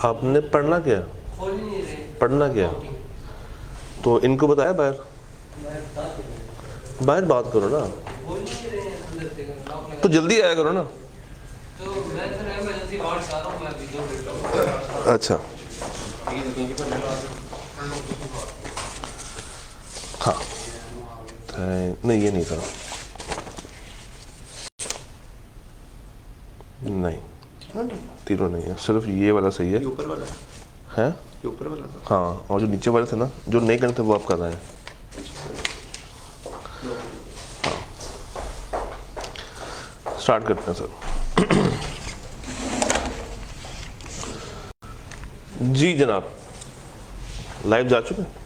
आपने पढ़ना क्या? खोल ही नहीं रहे। पढ़ना क्या? तो इनको बताया बाहर? बाहर बात करो ना, खोल ही नहीं रहे अंदर से लॉक लगा। तो जल्दी आया करो ना। तो मैं सर इमरजेंसी वार्ड से आ रहा हूँ, मैं अभी 2 मिनट में। अच्छा हाँ, नहीं ये नहीं था, नहीं तीनों नहीं है, सिर्फ ये वाला सही है। ऊपर वाला है? ये ऊपर वाला था। हाँ, और जो नीचे वाले थे ना, जो नहीं करते वो आप कर रहे हैं। स्टार्ट करते हैं सर। जी जनाब, लाइव जा चुके हैं।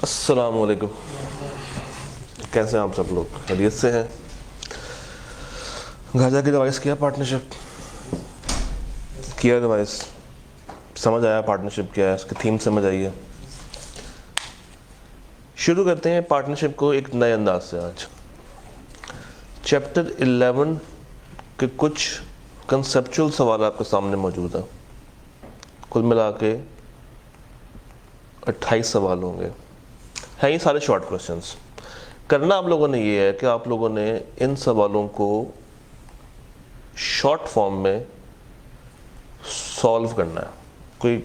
अस्सलाम वालेकुम, कैसे हैं आप सब लोग? खैरियत से हैं? घर जाके रिवाइज किया पार्टनरशिप? किया रिवाइज? समझ आया पार्टनरशिप क्या है, इसकी थीम समझ आई है? शुरू करते हैं पार्टनरशिप को एक नए अंदाज से। आज चैप्टर 11 के कुछ कंसेप्चुअल सवाल आपके सामने मौजूद हैं। कुल मिला के 28 सवाल होंगे। हैं ये सारे शॉर्ट क्वेश्चंस। करना आप लोगों ने ये है कि आप लोगों ने इन सवालों को शॉर्ट फॉर्म में सॉल्व करना है। कोई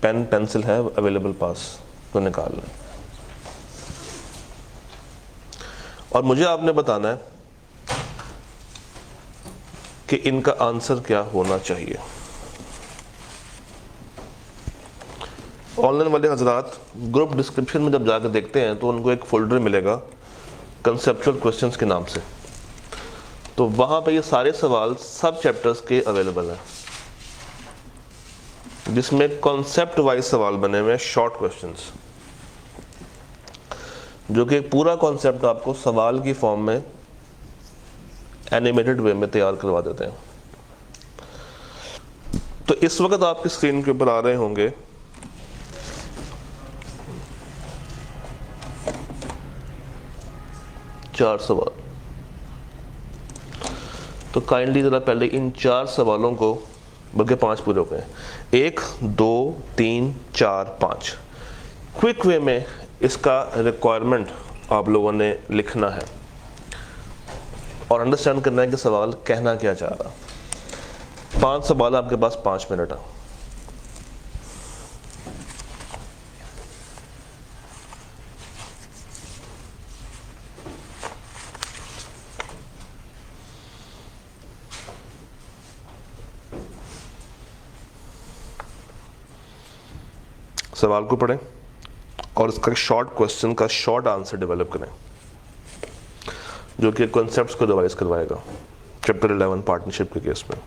पेन पेंसिल है अवेलेबल पास तो निकाल लें, और मुझे आपने बताना है कि इनका आंसर क्या होना चाहिए। ऑनलाइन वाले हजरात ग्रुप डिस्क्रिप्शन में जब जाकर देखते हैं तो उनको एक फोल्डर मिलेगा कंसेप्चुअल क्वेश्चंस के नाम से, तो वहां पे ये सारे सवाल सब चैप्टर्स के अवेलेबल हैं, जिसमें कॉन्सेप्ट वाइज सवाल बने हुए हैं, शॉर्ट क्वेश्चंस, जो कि पूरा कॉन्सेप्ट आपको सवाल की फॉर्म में एनिमेटेड वे में तैयार करवा देते हैं। तो इस वक्त आपकी स्क्रीन के ऊपर आ रहे होंगे 4 सवाल। तो काइंडली जरा पहले इन 4 सवालों को, बल्कि 5 पूरे हो गए, 1 2 3 4 5, क्विक वे में इसका रिक्वायरमेंट आप लोगों ने लिखना है और अंडरस्टैंड करना है कि सवाल कहना क्या चाह रहा। 5 सवाल आपके पास 5 मिनट है। सवाल को पढ़ें और इसका शॉर्ट क्वेश्चन का शॉर्ट आंसर डेवलप करें, जो कि कॉन्सेप्ट्स को रिवाइज करवाएगा चैप्टर 11 पार्टनरशिप के केस में।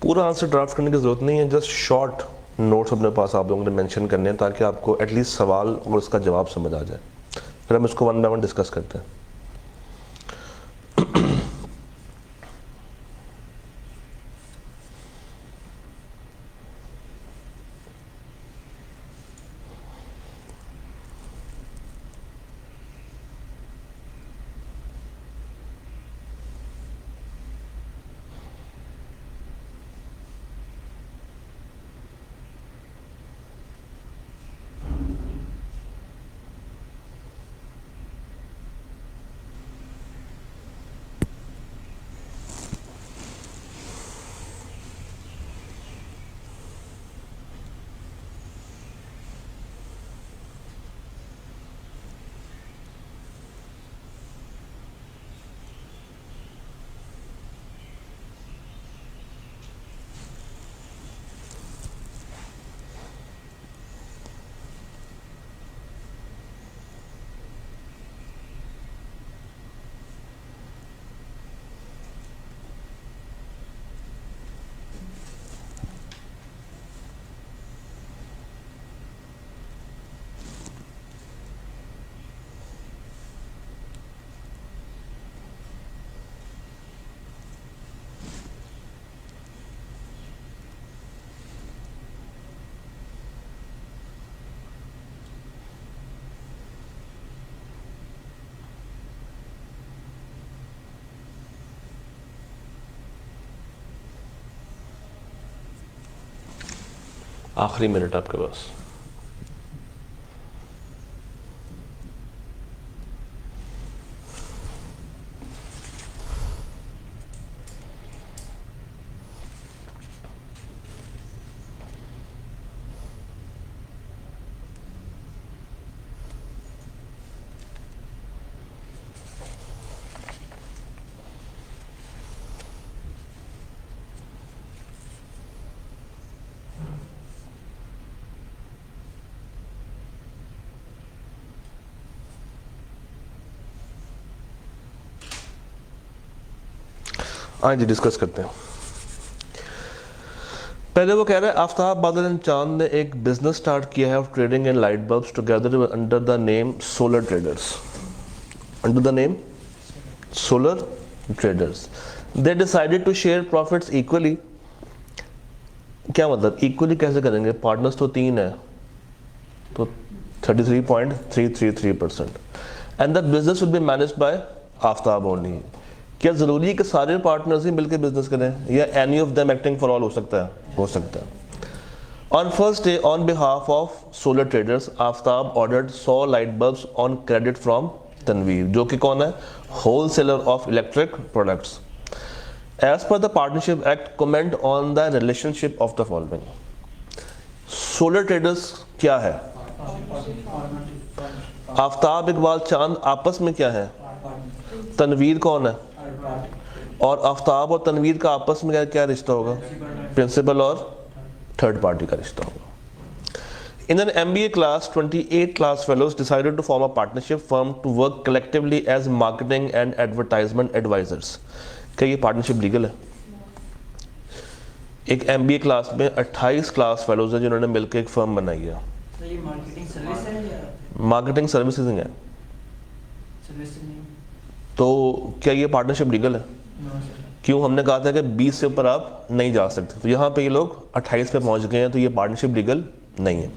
पूरा आंसर ड्राफ्ट करने की ज़रूरत नहीं है, जस्ट शॉर्ट नोट्स अपने पास आप लोगों ने मेंशन करने हैं, ताकि आपको एटलीस्ट सवाल और उसका जवाब समझ आ जाए। फिर हम इसको 1 बाय 1 डिस्कस करते हैं। आखिरी मिनट आपके पास। आज डिस्कस करते हैं। पहले वो कह रहा है आफ्ताब बादल एंड चांद ने एक बिजनेस स्टार्ट किया है of trading in light bulbs together under the name solar traders. Under the name solar traders they decided to share profits equally. क्या मतलब इक्वली कैसे करेंगे? पार्टनर्स तो 3 है, तो 33.333% and the business will be managed by Aftab only. क्या जरूरी है कि सारे पार्टनर्स ही मिलकर बिजनेस करें या any of them acting for all हो सकता है? हो सकता है। On first day on behalf of solar traders Aftab ordered 100 light bulbs on credit from Tanvir, जो कि कौन है? Wholesaler of electric products. As per the partnership act comment on the relationship of the following. Solar traders क्या है? आफ्ताब इकबाल चांद आपस में क्या है? तनवीर कौन है? और आफ्ताब और तनवीर का आपस में क्या रिश्ता होगा? प्रिंसिपल और थर्ड पार्टी का रिश्ता होगा। In an MBA class, 28 class fellows decided to form a partnership firm to work collectively as marketing and advertisement advisors. क्या ये पार्टनरशिप लीगल है? एक MBA क्लास में 28 क्लास फेलोज हैं जिन्होंने मिलकर एक फर्म बनाई है। तो ये मार्केटिंग सर्विस है या मार्केटिंग सर्विसेज है। सर्विस नहीं? तो क्या ये पार्टनरशिप लीगल है? No sir. क्यों? हमने कहा था कि 20 से ऊपर आप नहीं जा सकते, तो यहाँ पे ये लोग 28 पे पहुंच गए हैं, तो ये पार्टनरशिप लीगल नहीं है।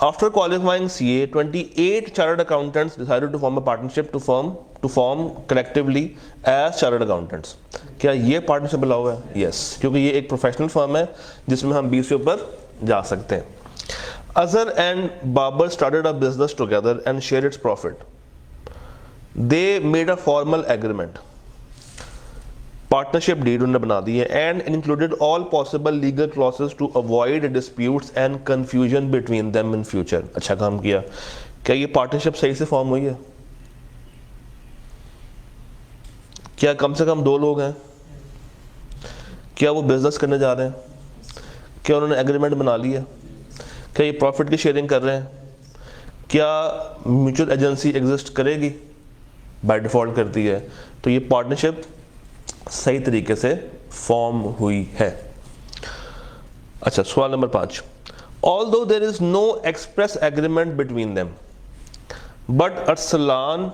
After qualifying CA, 28 chartered accountants decided to form a partnership to form collectively as chartered accountants. क्या ये पार्टनरशिप अलाउ है? Yes, क्योंकि ये एक प्रोफेशनल फर्म है जिसमें हम 20 से ऊपर जा सकते हैं। Azhar and Babar started a business together and shared its profit. They made a formal agreement. Partnership deed उन्होंने बना दी है and included all possible legal clauses to avoid disputes and confusion between them in future. अच्छा काम किया। क्या ये partnership सही से फॉर्म हुई है? क्या कम से कम 2 लोग हैं? क्या वो बिजनेस करने जा रहे हैं? क्या उन्होंने एग्रीमेंट बना ली है? क्या ये प्रॉफिट की शेयरिंग कर रहे हैं? क्या म्यूचुअल एजेंसी एग्जिस्ट करेगी? बाय डिफॉल्ट करती है। तो ये पार्टनरशिप सही तरीके से फॉर्म हुई है। अच्छा, सवाल number 5। Although there is no express agreement between them, but Arsalan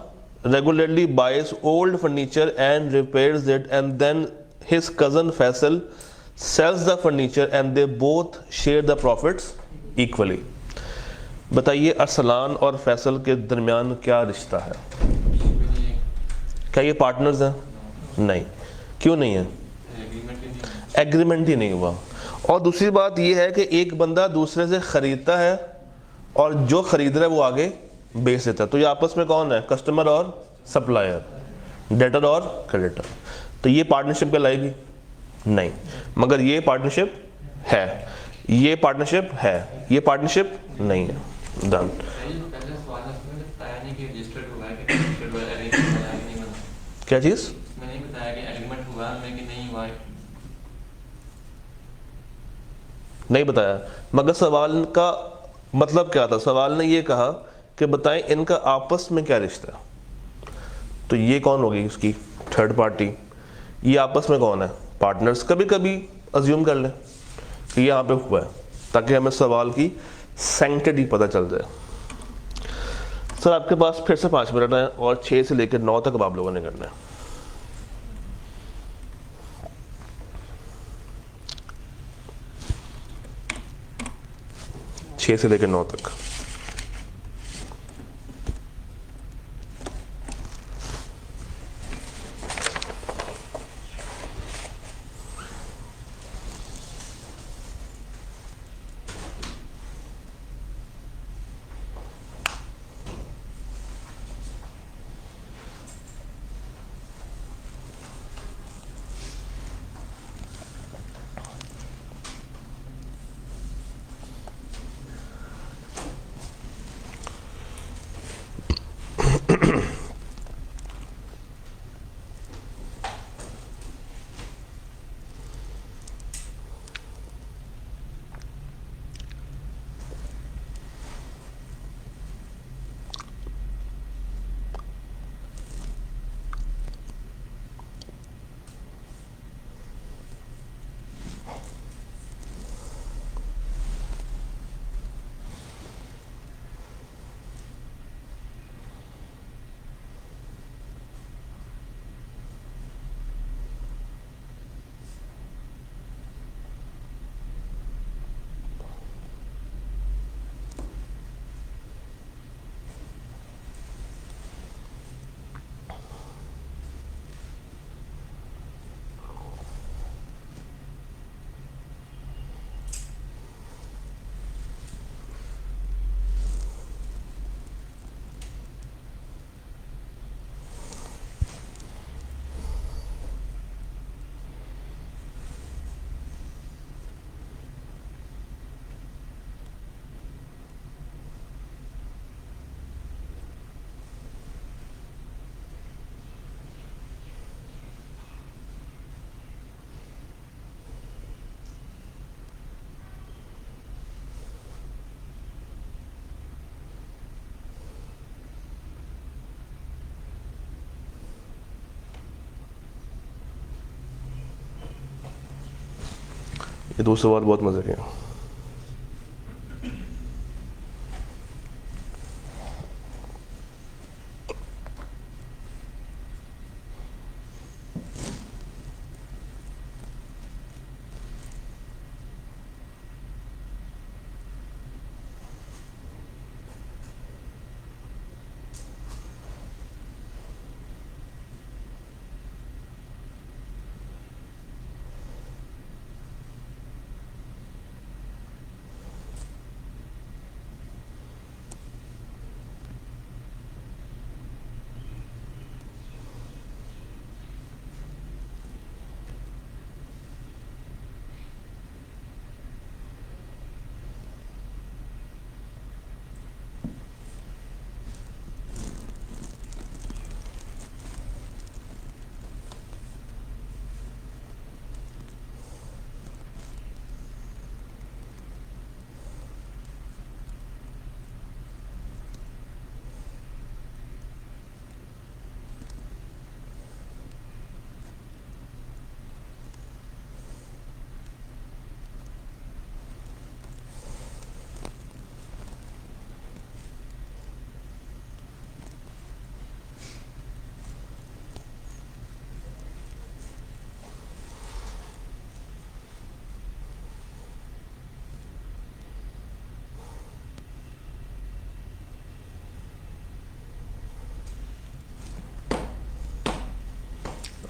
regularly buys old furniture and repairs it, and then his cousin Faisal sells the furniture and they both share the profits equally. बताइए अरसलान और फैसल के दरमियान क्या रिश्ता है? क्या ये partners हैं? नहीं। क्यों नहीं है? एग्रीमेंट ही नहीं हुआ। और दूसरी बात यह है कि एक बंदा दूसरे से खरीदता है और जो खरीद रहा है वो आगे बेच देता है, तो ये आपस में कौन है? कस्टमर और सप्लायर, डेटर और क्रेडिटर। तो ये पार्टनरशिप कहलाएगी? नहीं। मगर ये पार्टनरशिप है, ये पार्टनरशिप है, ये पार्टनरशिप नहीं है। डन। क्या चीज? नहीं बताया। मगर सवाल का मतलब क्या था? सवाल ने ये कहा कि बताएं इनका आपस में क्या रिश्ता है। तो ये कौन होगी उसकी? Third party. ये आपस में कौन है? पार्टनर्स। कभी कभी अज्यूम कर लें कि यहाँ पे हुआ है ताकि हमें सवाल की सैंक्टिटी पता चल जाए। सर आपके पास फिर से 5 मिनट है और 6 से लेकर 9 तक आप लोगों ने करना है। छः से लेकर 9 तक। ये दूसरे सवाल बहुत मजे के हैं।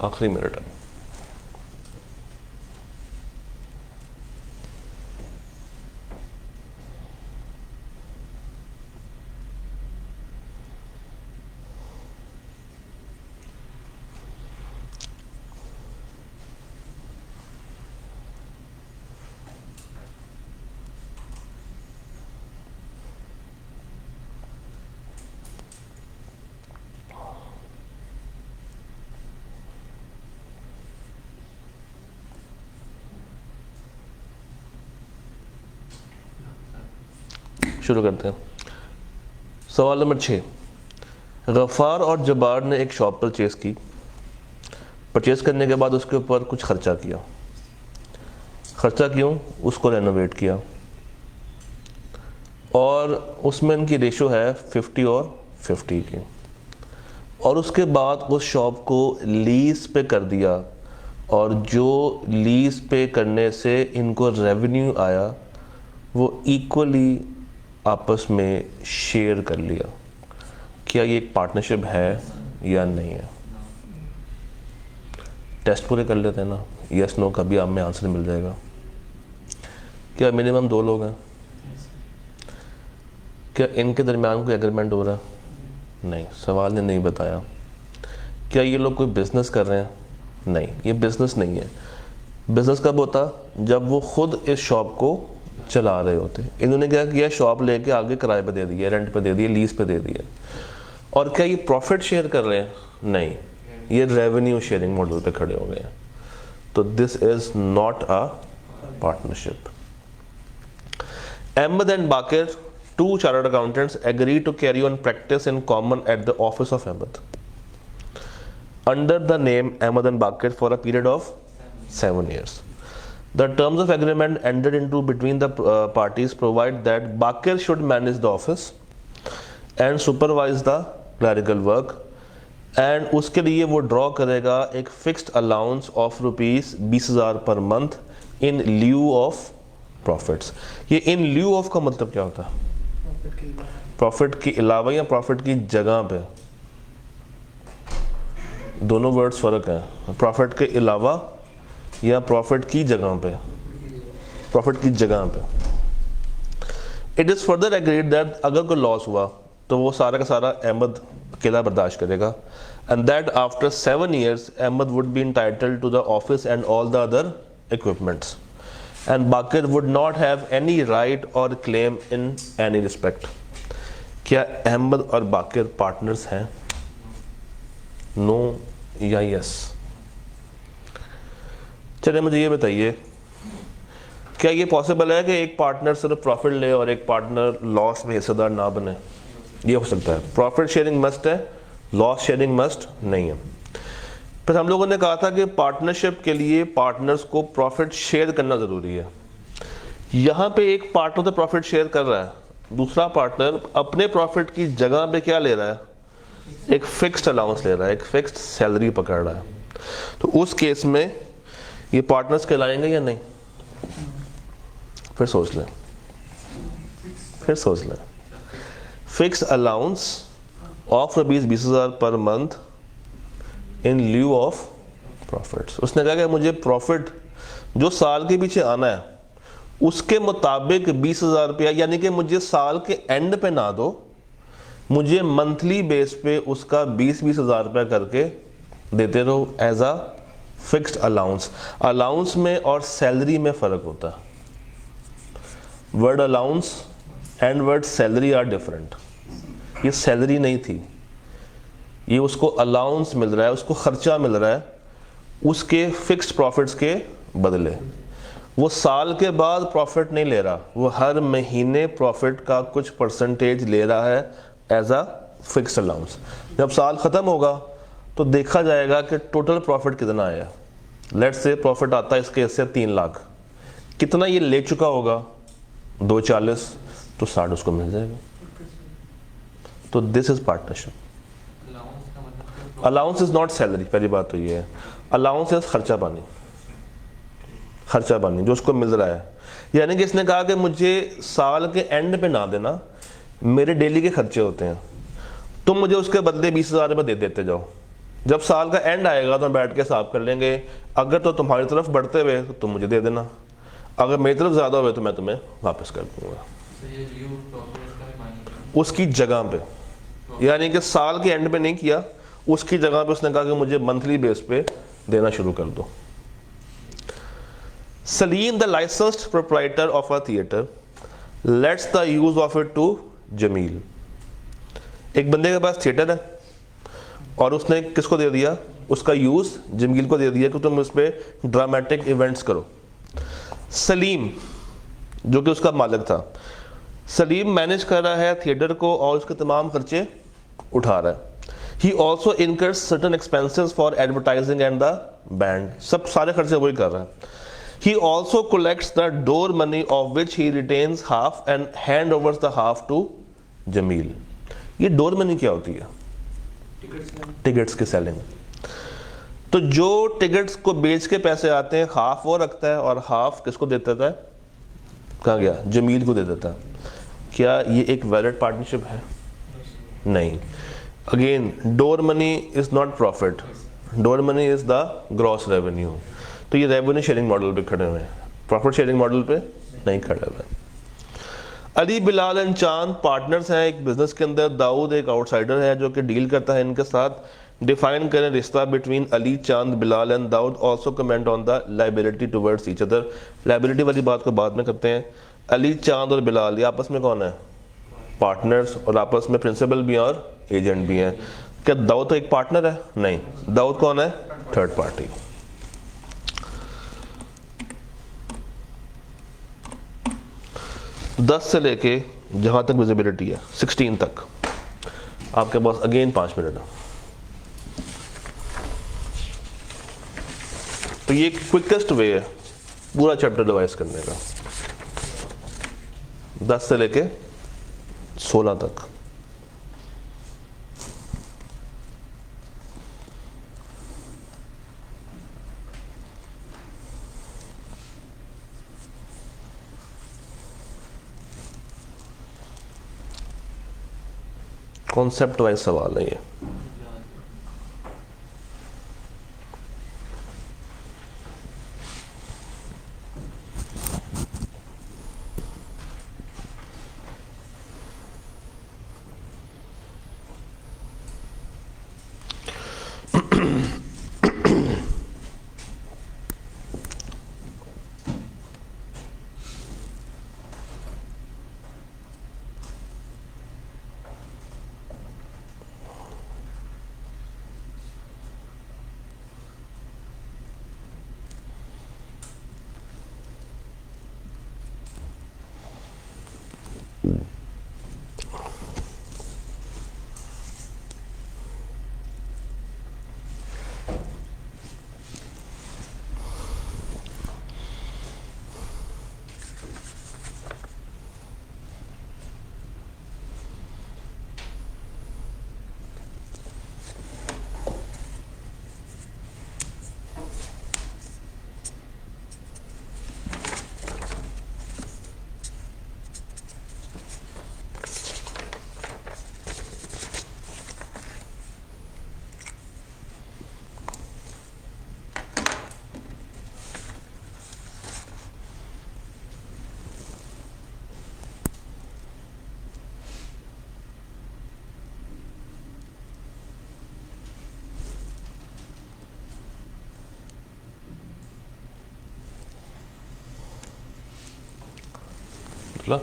आखिरी मिनट है। शुरू करते हैं। सवाल नंबर 6। गफ़ार और जब्बार ने एक शॉप परचेज़ की। परचेज़ करने के बाद उसके ऊपर कुछ खर्चा किया। खर्चा क्यों? उसको रेनोवेट किया और उसमें इनकी रेशो है 50 और 50 की। और उसके बाद उस शॉप को लीज़ पे कर दिया और जो लीज़ पे करने से इनको रेवेन्यू आया वो इक्वली आपस में शेयर कर लिया। क्या ये एक पार्टनरशिप है या नहीं है? टेस्ट पूरे कर लेते हैं ना, यस नो का भी आप में आंसर मिल जाएगा। क्या मिनिमम 2 लोग हैं? क्या इनके दरमियान कोई एग्रीमेंट हो रहा है? नहीं, सवाल ने नहीं बताया। क्या ये लोग कोई बिजनेस कर रहे हैं? नहीं, ये बिजनेस नहीं है। बिजनेस कब होता? जब वो खुद इस शॉप को चला रहे होते। इन्होंने क्या किया? शॉप लेके आगे किराए पे दे दिया, रेंट पे दे दिया, लीज पे दे दिया। और क्या ये प्रॉफिट शेयर कर रहे हैं? नहीं, ये रेवेन्यू शेयरिंग मॉडल पे खड़े हो गए हैं। तो this is not a partnership. Ahmed and Bakir, 2 chartered accountants, agreed to carry on practice in common at the office of Ahmed under the name Ahmed and Bakir for a period of 7 years. The terms of agreement entered into between the parties provide that Bakir should manage the office and supervise the clerical work, and उसके लिए वो draw करेगा एक fixed allowance of ₹20,000 per month in lieu of profits. ये इन lieu of का मतलब क्या होता है? प्रॉफिट के अलावा या प्रॉफिट की जगह पे? दोनों वर्ड्स फर्क है। प्रॉफिट के अलावा या प्रॉफिट की जगह पे? प्रॉफिट की जगह पे। It is further agreed that अगर कोई लॉस हुआ तो वो सारा का सारा अहमद अकेला बर्दाश्त करेगा, and that after 7 years Ahmad would be entitled to the office and all the other equipments, and Bakir would not have any right or claim in any respect. क्या अहमद और बाकिर पार्टनर्स हैं? नो या यस? चलिए मुझे ये बताइए, क्या ये पॉसिबल है कि एक पार्टनर सिर्फ प्रॉफिट ले और एक पार्टनर लॉस में हिस्सेदार ना बने? ये हो सकता है। प्रॉफिट शेयरिंग मस्ट है, लॉस शेयरिंग मस्ट नहीं है। फिर हम लोगों ने कहा था कि पार्टनरशिप के लिए पार्टनर्स को प्रॉफिट शेयर करना ज़रूरी है। यहाँ पे एक पार्टनर तो प्रॉफिट शेयर कर रहा है, दूसरा पार्टनर अपने प्रॉफिट की जगह पे क्या ले रहा है, एक फिक्स्ड अलाउंस ले रहा है, एक फिक्स्ड सैलरी पकड़ रहा है। तो उस केस में ये पार्टनर्स कहलाएंगे या नहीं? फिर सोच लें, fixed allowance of ₹20,000 per month in lieu of profits. उसने कहा कि मुझे प्रॉफिट जो साल के पीछे आना है उसके मुताबिक 20,000 रुपया, यानी कि मुझे साल के एंड पे ना दो, मुझे मंथली बेस पे उसका 20,000 रुपया करके देते रहो as a fixed allowance. Allowance में और सैलरी में फ़र्क होता है। Word allowance and word salary are different. ये सैलरी नहीं थी, ये उसको अलाउंस मिल रहा है, उसको खर्चा मिल रहा है उसके फिक्स्ड प्रॉफिट्स के बदले। वो साल के बाद प्रॉफिट नहीं ले रहा, वो हर महीने प्रॉफिट का कुछ परसेंटेज ले रहा है एज अ फिक्स्ड अलाउंस। जब साल ख़त्म होगा तो देखा जाएगा कि टोटल प्रॉफिट कितना आया। लेट्स से प्रॉफिट आता है इसके इससे 3 लाख, कितना ये ले चुका होगा 240, तो 60 उसको मिल जाएगा। तो this is partnership. Allowance is not salary, पहली बात तो ये है। अलाउंस इज खर्चा पानी जो उसको मिल रहा है। यानी कि इसने कहा कि मुझे साल के एंड पे ना देना, मेरे डेली के खर्चे होते हैं, तुम मुझे उसके बदले 20,000 रुपये दे देते जाओ। जब साल का एंड आएगा तो बैठ के हिसाब कर लेंगे, अगर तो तुम्हारी तरफ बढ़ते हुए तो तुम मुझे दे देना, अगर मेरी तरफ ज़्यादा हुए तो मैं तुम्हें वापस कर दूंगा उसकी जगह पे। यानी कि साल के एंड पे नहीं किया, उसकी जगह पे उसने कहा कि मुझे मंथली बेस पे देना शुरू कर दो। Salim the licensed proprietor of a theatre lets the use of it to Jamil. एक बंदे के पास थिएटर है और उसने किसको दे दिया, उसका यूज जमील को दे दिया कि तुम उस पर ड्रामेटिक इवेंट्स करो। सलीम जो कि उसका मालिक था, सलीम मैनेज कर रहा है थिएटर को और उसके तमाम खर्चे उठा रहा है। ही also incurs certain expenses for advertising and the band, सब सारे खर्चे वही कर रहा है। ही also collects the door money of which ही retains half and hand overs the half to Jamil. ये डोर मनी क्या होती है? टिकट्स की सेलिंग। तो जो टिकट्स को बेच के पैसे आते हैं, हाफ वो रखता है और हाफ किसको दे देता है? कहाँ गया? जमील को दे देता है। क्या ये एक वैलिड पार्टनरशिप है? नहीं। Again door money is not profit, door money is the gross revenue. तो ये रेवेन्यू शेयरिंग मॉडल पे खड़े हुए हैं, प्रॉफिट शेयरिंग मॉडल पे नहीं खड़े हुए। अली, बिलाल एंड चांद पार्टनर्स हैं एक बिजनेस के अंदर। दाऊद एक आउटसाइडर है जो कि डील करता है इनके साथ। डिफाइन करें रिश्ता between Ali, Chand, Bilal and Dawood. Also comment on the liability towards each other. Liability वाली बात को बाद में करते हैं। अली, चांद और बिलाल ये आपस में कौन है? पार्टनर्स, और आपस में प्रिंसिपल भी हैं और एजेंट भी हैं। क्या दाऊद तो एक पार्टनर है? नहीं। दाऊद कौन है? Third party. दस से लेके जहां तक विजिबिलिटी है 16 तक आपके पास अगेन 5 मिनट है। तो ये क्विकेस्ट वे है पूरा चैप्टर रिवाइज करने का, 10 से लेके 16 तक। कॉन्सेप्ट वाइज सवाल है ये। चला।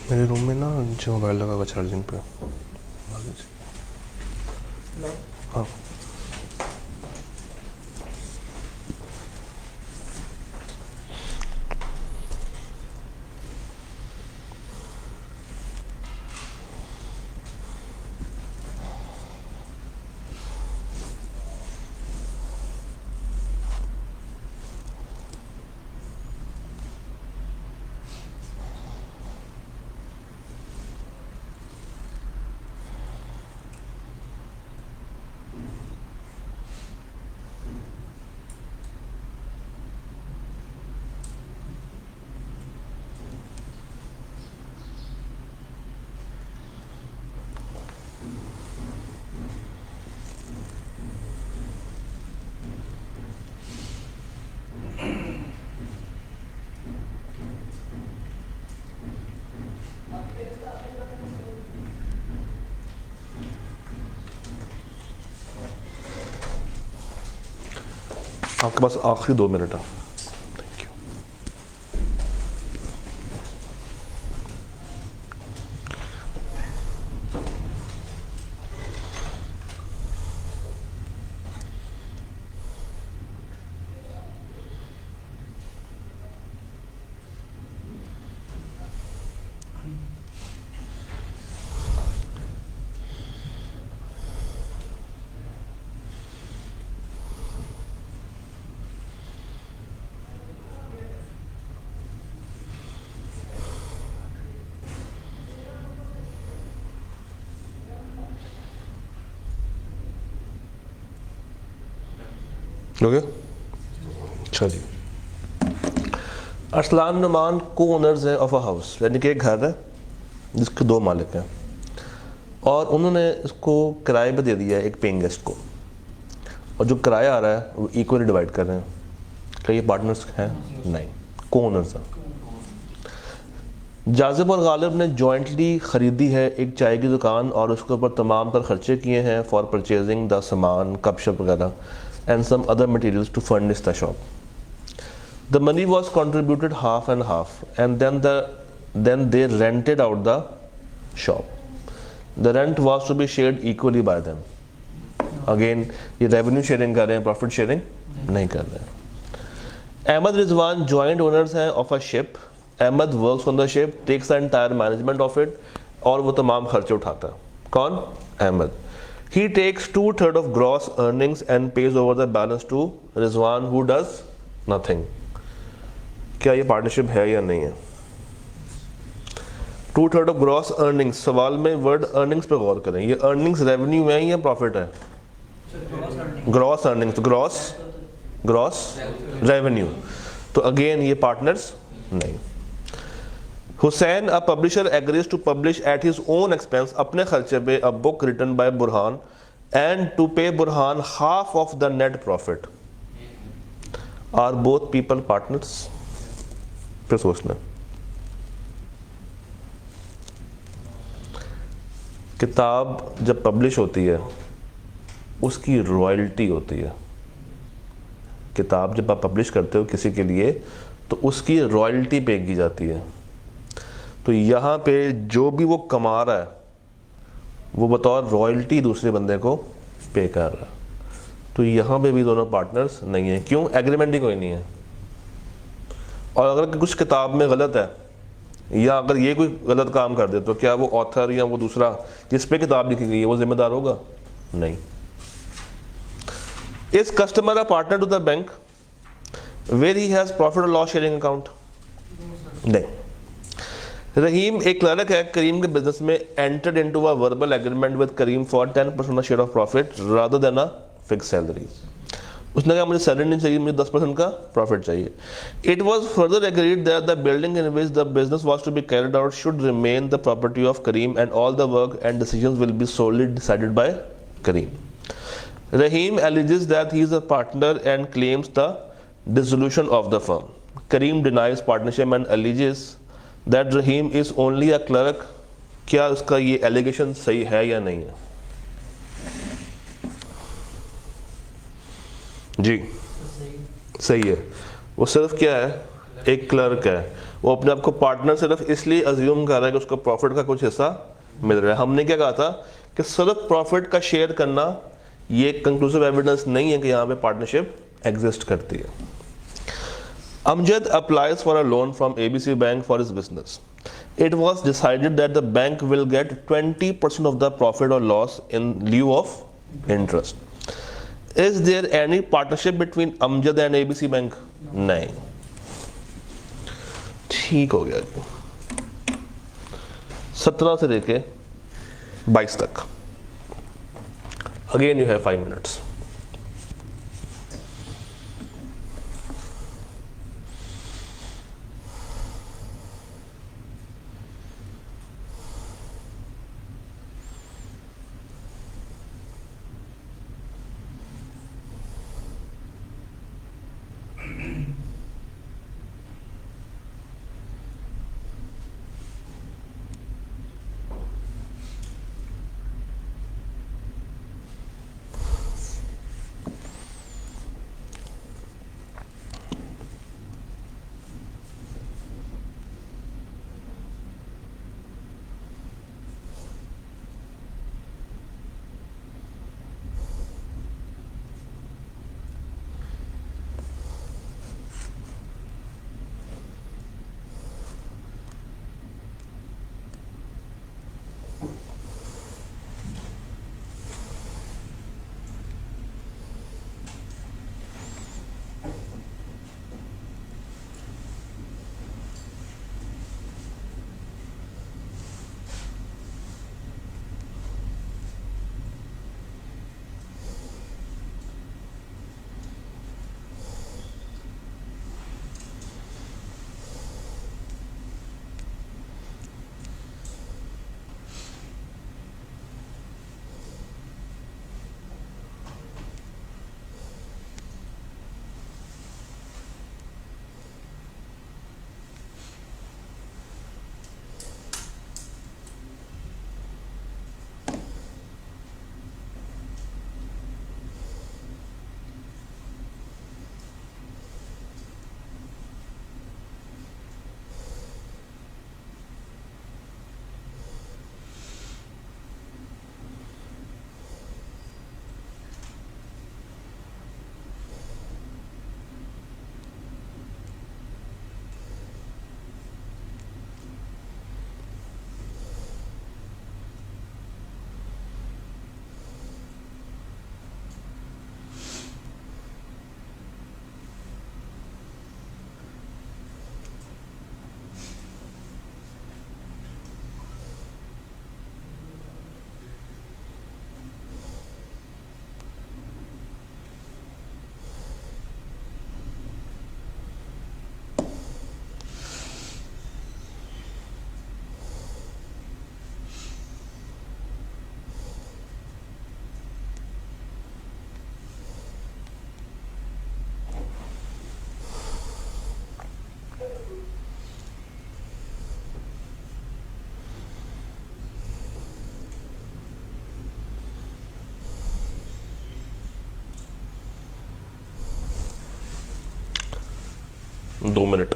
मेरे रूम में ना जो मोबाइल लगा हुआ चार्जिंग पे, हाँ आपके पास आखिरी 2 मिनट है। Thank you. हो गया? चलिए, अरसलान नुमान को ओनर्स है ऑफ अ हाउस, यानी कि एक घर है जिसके 2 मालिक हैं और उन्होंने इसको किराए पे दे दिया है एक पेइंग गेस्ट को, और जो किराया आ रहा है वो इक्वली डिवाइड कर रहे हैं। क्या ये पार्टनर्स हैं? नहीं, को ओनर्स हैं। जाजिब और गालिब ने जॉइंटली ख़रीदी है एक चाय की दुकान और उसके ऊपर तमाम तर खर्चे किए हैं फॉर परचेजिंग द सामान, कप शप वगैरह and some other materials to furnish the shop. The money was contributed half and half, and then they rented out the shop. The rent was to be shared equally by them. Again, ये revenue sharing कर रहे हैं, profit sharing नहीं कर रहे हैं। Ahmed Rizwan joint owners हैं of a ship. Ahmed works on the ship, takes the entire management of it, और वो तमाम खर्चे उठाता है। कौन? Ahmed. He takes 2/3 of gross earnings and pays over the balance to Rizwan who does nothing. क्या ये पार्टनरशिप है या नहीं है? 2/3 of gross earnings, सवाल में वर्ड earnings पे गौर करें। ये earnings रेवेन्यू है या प्रॉफिट है? Gross earnings, gross revenue. तो अगेन ये पार्टनर्स नहीं। Hussain a publisher agrees to publish at his own expense, अपने खर्चे पे a book written by Burhan and to pay Burhan half of the net profit. Are both people partners? फिर सोचना। किताब जब पब्लिश होती है उसकी रॉयल्टी होती है। किताब जब आप पब्लिश करते हो किसी के लिए तो उसकी रॉयल्टी पे की जाती है। तो यहाँ पे जो भी वो कमा रहा है वो बतौर रॉयल्टी दूसरे बंदे को पे कर रहा है। तो यहाँ पे भी दोनों पार्टनर्स नहीं है। क्यों? एग्रीमेंट ही कोई नहीं है। और अगर कुछ किताब में गलत है या अगर ये कोई गलत काम कर दे तो क्या वो ऑथर या वो दूसरा जिस पे किताब लिखी गई है वो जिम्मेदार होगा? नहीं। Is customer a partner to the bank where he has profit और लॉस शेयरिंग अकाउंट? नहीं। रहीम एक क्लर्क है करीम के बिजनेस में, entered into a verbal agreement with Karim for 10% share of profit rather than a fix salary. उसने कहा मुझे salary नहीं चाहिए, मुझे 10% का प्रॉफिट चाहिए। It was further agreed that the building in which the business was to be carried out should remain the property of Karim and all the work and decisions will be solely decided by Karim. Rahim alleges that he is a partner and claims the dissolution of the firm. Kareem denies partnership and alleges that Rahim is only a clerk. क्या उसका ये allegation सही है या नहीं है? जी सही है। वो सिर्फ क्या है? एक क्लर्क है। वो अपने आप को पार्टनर सिर्फ इसलिए अज्यूम कर रहा है कि उसको प्रॉफिट का कुछ हिस्सा मिल रहा है। हमने क्या कहा था कि सिर्फ प्रॉफिट का शेयर करना ये कंक्लूसिव एविडेंस नहीं है कि यहाँ पे पार्टनरशिप एग्जिस्ट करती है। Amjad applies for a loan from ABC bank for his business. It was decided that the bank will get 20% of the profit or loss in lieu of interest. Is there any partnership between Amjad and ABC Bank? नहीं। ठीक हो गया जी। 17 से लेके 22 तक। Again you have 5 minutes. दो minute.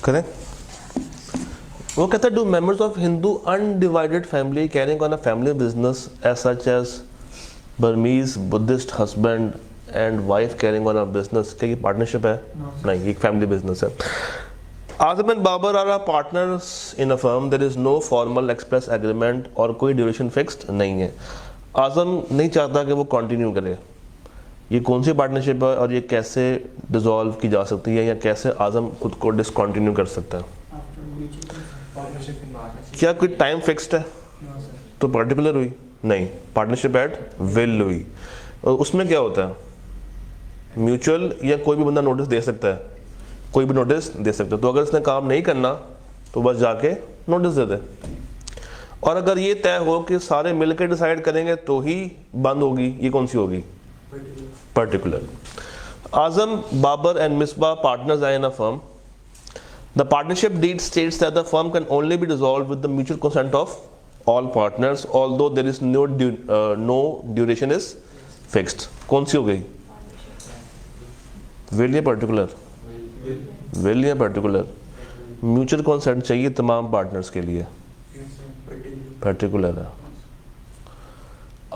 Correct? वो कहता है do members of Hindu undivided family carrying on a family business as such as Burmese Buddhist husband and wife carrying on a business, क्या ये पार्टनरशिप है? नहीं, ये एक फैमिली बिजनेस है। Azam and Babar are partners in a firm, there is no formal express agreement और कोई duration fixed नहीं है। आजम नहीं चाहता कि वो कंटिन्यू करे। ये कौन सी पार्टनरशिप है और ये कैसे डिसॉल्व की जा सकती है या कैसे आजम खुद को डिसकंटिन्यू कर सकता है? क्या कोई टाइम फिक्स्ड है? तो पर्टिकुलर हुई नहीं, पार्टनरशिप एट विल हुई। और उसमें क्या होता है? म्यूचुअल या कोई भी बंदा नोटिस दे सकता है, कोई भी नोटिस दे सकता है। तो अगर इसने काम नहीं करना तो बस जाके नोटिस दे दे। और अगर ये तय हो कि सारे मिलकर डिसाइड करेंगे तो ही बंद होगी, ये कौन सी होगी? Particular. Azam, Babar and Misbah partners are in a firm. The partnership deed states that the firm can only be dissolved with the mutual consent of all partners, although there is no duration is fixed. कौन सी हो गई? Will या particular? Will या particular? Mutual consent चाहिए तमाम partners के लिए, particular है।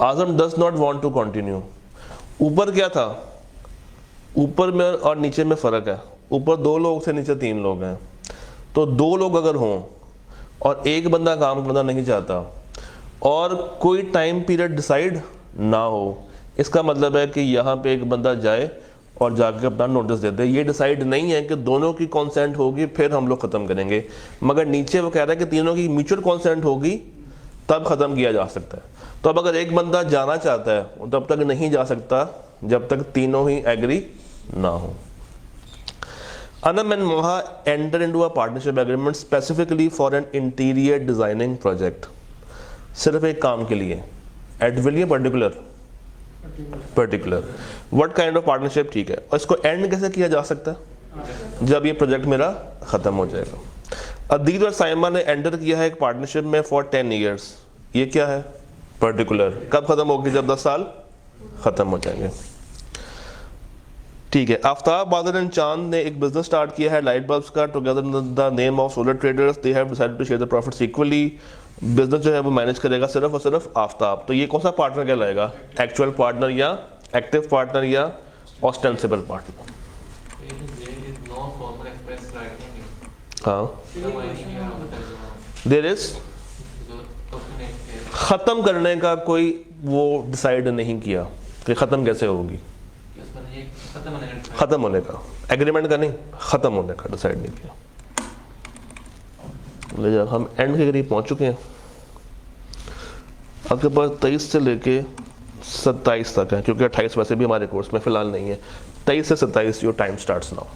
Azam does not want to continue. ऊपर क्या था? ऊपर में और नीचे में फर्क है। ऊपर 2 लोग से नीचे 3 लोग हैं। तो 2 लोग अगर हों और एक बंदा काम करना नहीं चाहता और कोई टाइम पीरियड डिसाइड ना हो, इसका मतलब है कि यहाँ पे एक बंदा जाए और जाके अपना नोटिस दे दे। ये डिसाइड नहीं है कि दोनों की कॉन्सेंट होगी फिर हम लोग ख़त्म करेंगे, मगर नीचे वो कह रहा है कि तीनों की म्यूचुअल कॉन्सेंट होगी तब ख़त्म किया जा सकता है। तो अब अगर एक बंदा जाना चाहता है तब तक नहीं जा सकता जब तक तीनों ही एग्री ना हो। Anam and Moha enter into a partnership agreement specifically for an interior designing project. सिर्फ एक काम के लिए। At will या particular? Particular. What kind of partnership? ठीक है। और इसको end कैसे किया जा सकता है? जब ये प्रोजेक्ट मेरा खत्म हो जाएगा। अदील और साइमा ने एंटर किया है एक पार्टनरशिप में for 10 years. ये क्या है? Particular. कब खत्म होगी? जब 10 साल खत्म हो जाएंगे। ठीक है। आफ्ताब, बादल एंड चांद ने एक बिजनेस स्टार्ट किया है लाइट बल्ब्स का। Together the name of solar traders, they have decided to share the profits equally. Business जो है वो मैनेज करेगा सिर्फ और सिर्फ आफ्ताब। तो ये कौन सा पार्टनर कहलाएगा? एक्चुअल पार्टनर या एक्टिव पार्टनर या ऑस्टेंसिबल पार्टनर? हाँ, देयर इज खत्म करने का कोई वो डिसाइड नहीं किया कि खत्म कैसे होगी। खत्म होने का, एग्रीमेंट का नहीं, खत्म होने का डिसाइड नहीं किया। ले जा, हम एंड के करीब पहुंच चुके हैं। आपके पास 23 से लेके 27 तक है, क्योंकि 28 वैसे भी हमारे कोर्स में फिलहाल नहीं है। 23 से 27 योर टाइम स्टार्ट्स नाउ।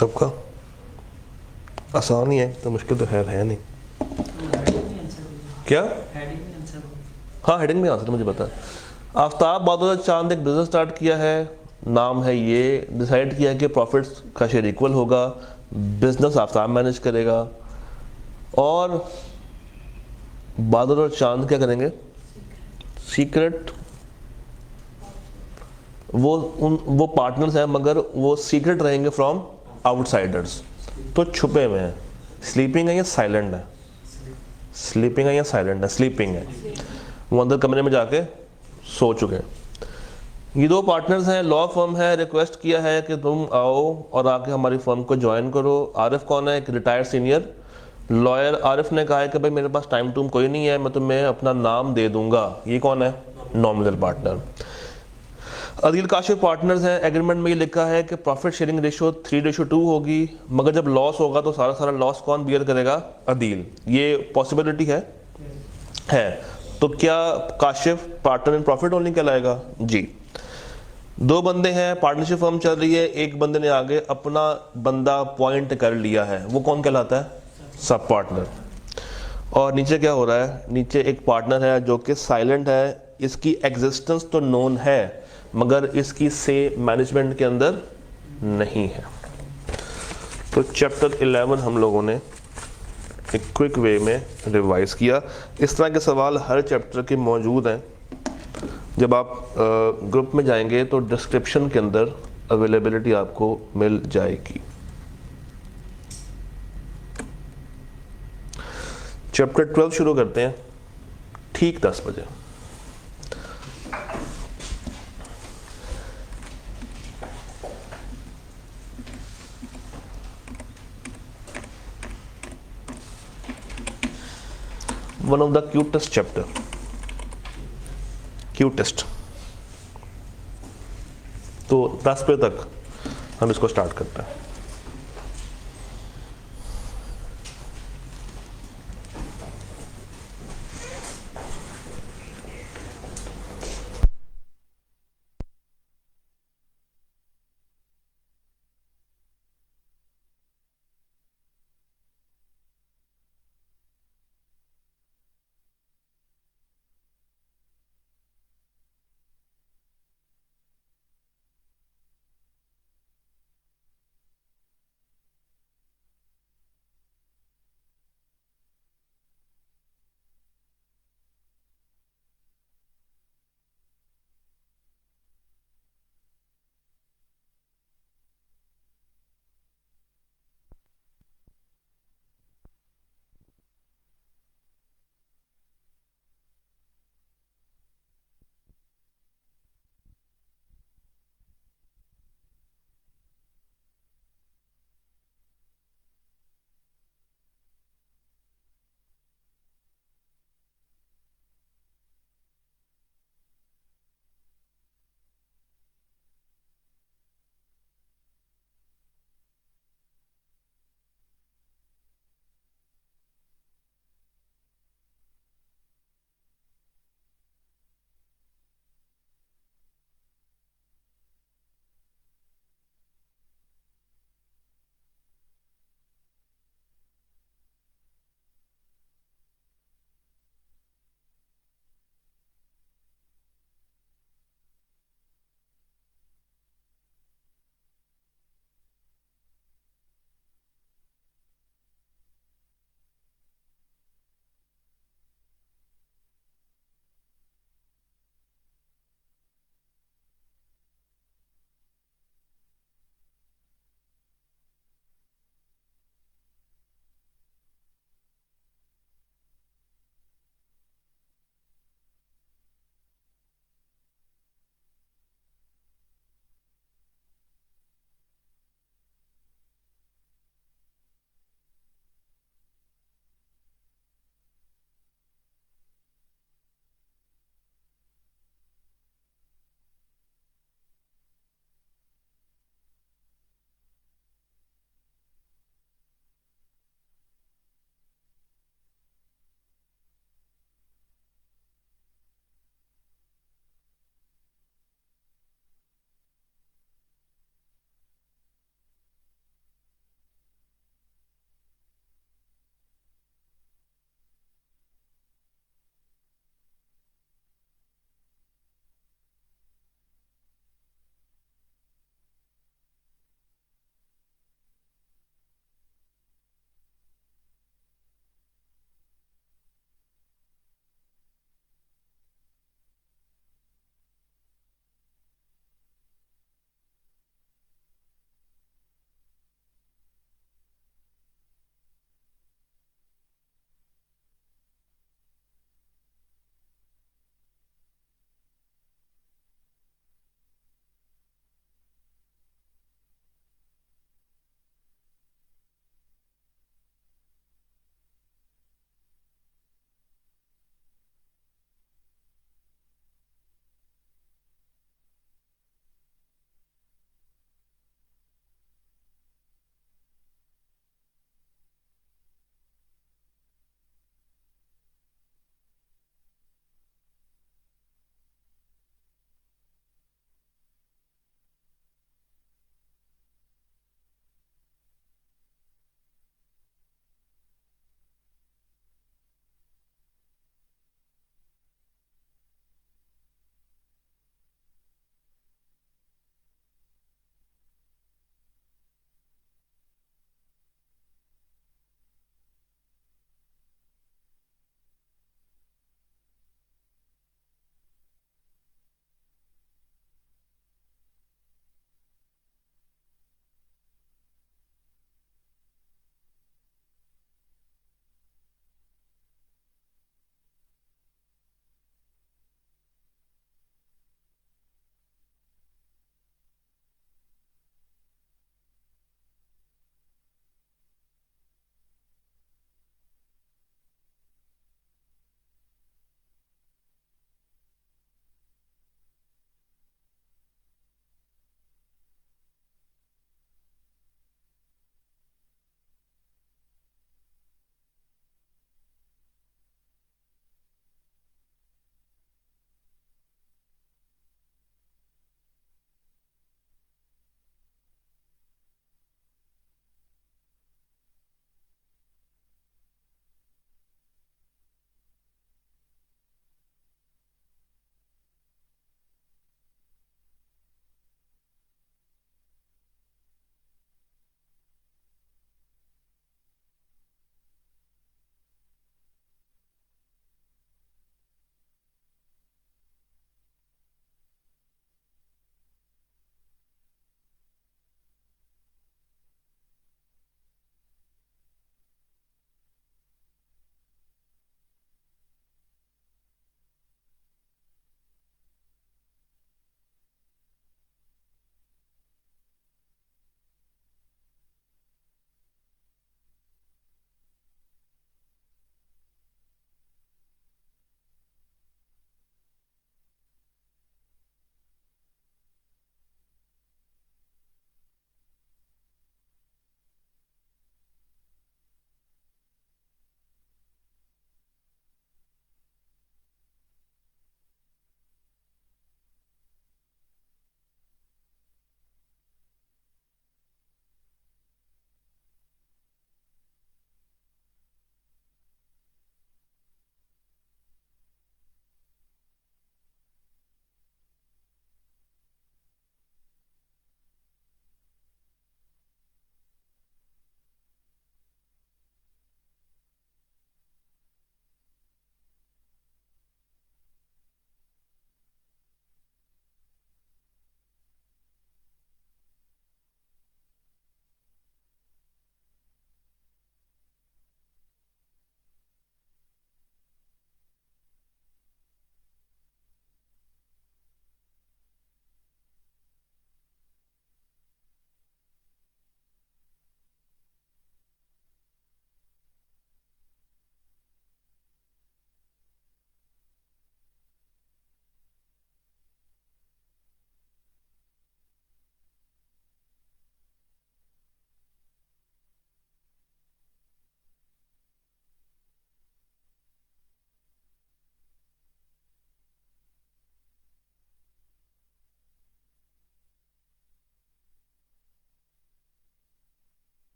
सबका आसान ही है, तो मुश्किल तो खैर है नहीं। हेडिंग में आंसर होगा। क्या? हेडिंग में आंसर होगा। हाँ, हेडिंग में आंसर मुझे पता है। आफ्ताब बादल चांद एक बिजनेस स्टार्ट किया है, नाम है ये, डिसाइड किया कि प्रॉफिट्स का शेयर इक्वल होगा, बिजनेस आफ्ताब मैनेज करेगा, और बादल और चांद क्या करेंगे? सीक्रेट, वो पार्टनर्स हैं मगर वो सीक्रेट रहेंगे फ्रॉम आउटसाइडर्स, तो छुपे हुए हैं। स्लीपिंग है या साइलेंट है? स्लीपिंग है या साइलेंट है? स्लीपिंग है, वो अंदर कमरे में जाके सो चुके हैं। ये दो पार्टनर्स हैं, लॉ फर्म है, रिक्वेस्ट किया है कि तुम आओ और आके हमारी फर्म को ज्वाइन करो। आरिफ कौन है? एक रिटायर्ड सीनियर लॉयर। आरिफ ने कहा है कि भाई मेरे पास टाइम टूम कोई नहीं है, मैं तुम्हें अपना नाम दे दूंगा। ये कौन है? Nominal partner. Adeel Kashif partners हैं, एग्रीमेंट में ये लिखा है कि प्रॉफिट शेयरिंग रेशियो 3:2 होगी, मगर जब लॉस होगा तो सारा सारा लॉस कौन बियर करेगा? अदील। ये पॉसिबिलिटी है। तो क्या Kashif partner in profit only कहलाएगा? जी। दो बंदे हैं, पार्टनरशिप फर्म चल रही है, एक बंदे ने आगे अपना बंदा अपॉइंट कर लिया है, वो कौन कहलाता है? Sub partner. और नीचे क्या हो रहा है? नीचे एक पार्टनर है जो कि साइलेंट है, इसकी एग्जिस्टेंस तो नोन है मगर इसकी से मैनेजमेंट के अंदर नहीं है। तो चैप्टर 11 हम लोगों ने एक क्विक वे में रिवाइज किया। इस तरह के सवाल हर चैप्टर के मौजूद हैं। जब आप ग्रुप में जाएंगे तो डिस्क्रिप्शन के अंदर अवेलेबिलिटी आपको मिल जाएगी। चैप्टर 12 शुरू करते हैं ठीक 10 बजे। One of the cutest chapter, cutest. तो 10 बजे तक हम इसको स्टार्ट करते हैं।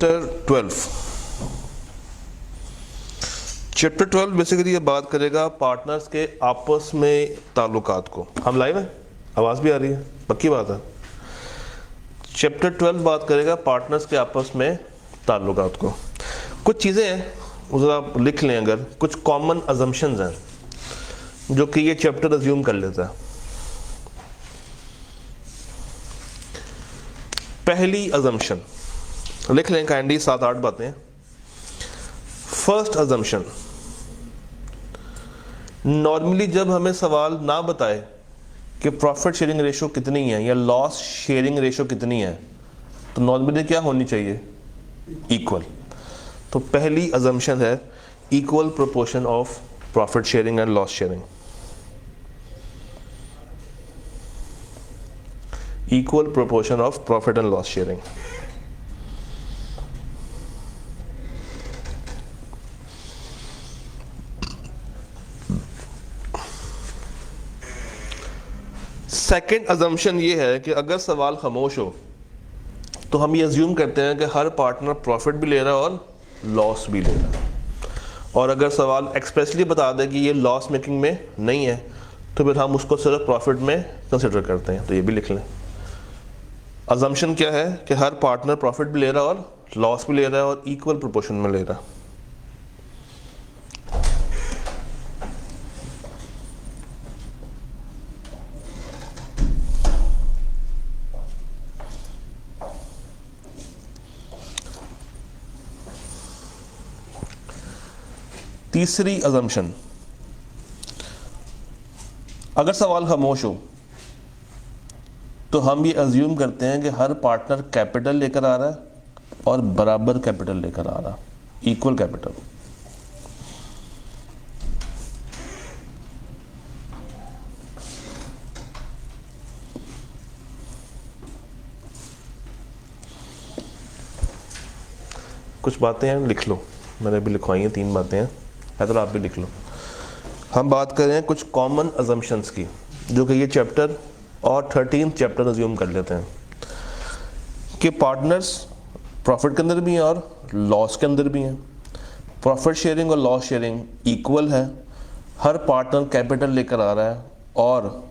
चैप्टर 12 बेसिकली ये बात करेगा पार्टनर्स के आपस में ताल्लुकात को। हम लाइव हैं, आवाज़ भी आ रही है, पक्की बात है। चैप्टर 12 बात करेगा पार्टनर्स के आपस में ताल्लुकात को। कुछ चीज़ें हैं उधर आप लिख लें, अगर कुछ कॉमन अजम्पशंस हैं जो कि ये चैप्टर अज्यूम कर लेता है। पहली अजम्पशन लिख लें काइंडली, 7-8 बातें। फर्स्ट अजम्पशन, नॉर्मली जब हमें सवाल ना बताए कि प्रॉफिट शेयरिंग रेशो कितनी है या लॉस शेयरिंग रेशो कितनी है, तो नॉर्मली क्या होनी चाहिए? इक्वल। तो पहली अजम्पशन है equal proportion of profit sharing and loss sharing. Equal proportion of profit and loss sharing. Second assumption ये है कि अगर सवाल खामोश हो तो हम ये अज्यूम करते हैं कि हर पार्टनर प्रॉफिट भी ले रहा है और लॉस भी ले रहा है। और अगर सवाल एक्सप्रेसली बता दे कि ये लॉस मेकिंग में नहीं है तो फिर हम उसको सिर्फ प्रॉफिट में कंसिडर करते हैं। तो ये भी लिख लें। अजम्पशन क्या है कि हर पार्टनर प्रॉफिट भी ले रहा है और लॉस भी ले रहा है और इक्वल प्रोपोर्शन में ले रहा है। तीसरी अजम्पशन, अगर सवाल खामोश हो तो हम ये अज्यूम करते हैं कि हर पार्टनर कैपिटल लेकर आ रहा है और बराबर कैपिटल लेकर आ रहा है, इक्वल कैपिटल। कुछ बातें हैं, लिख लो, मैंने भी लिखवाई हैं, 3 बातें हैं, तो आप भी लिख लो। हम बात कर रहे हैं कुछ कॉमन अजम्पशंस की जो कि ये चैप्टर और 13th चैप्टर अज्यूम कर लेते हैं कि पार्टनर्स प्रॉफिट के अंदर भी हैं और लॉस के अंदर भी हैं। प्रॉफिट शेयरिंग और लॉस शेयरिंग इक्वल है। हर पार्टनर कैपिटल लेकर आ रहा है और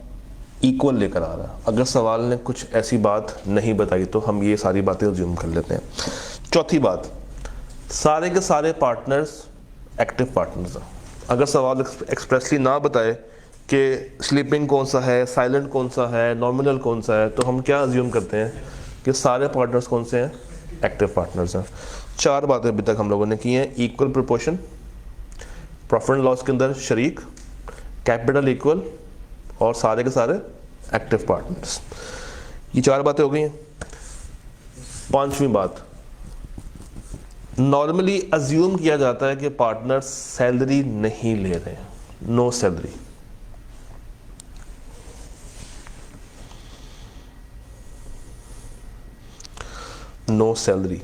इक्वल लेकर आ रहा है। अगर सवाल ने कुछ ऐसी बात नहीं बताई तो हम ये सारी बातें अज्यूम कर लेते हैं। चौथी बात, सारे के सारे पार्टनर्स एक्टिव पार्टनर्स हैं। अगर सवाल एक्सप्रेसली ना बताए कि स्लीपिंग कौन सा है, साइलेंट कौन सा है, नॉमिनल कौन सा है, तो हम क्या अज्यूम करते हैं कि सारे पार्टनर्स कौन से हैं? एक्टिव पार्टनर्स हैं। 4 बातें अभी तक हम लोगों ने की हैं। Equal proportion, profit and loss के अंदर शरीक, कैपिटल इक्वल और सारे के सारे एक्टिव पार्टनर्स। ये 4 बातें हो गई हैं। 5वीं बात, नॉर्मली अज्यूम किया जाता है कि पार्टनर सैलरी नहीं ले रहे हैं, नो सैलरी। No salary.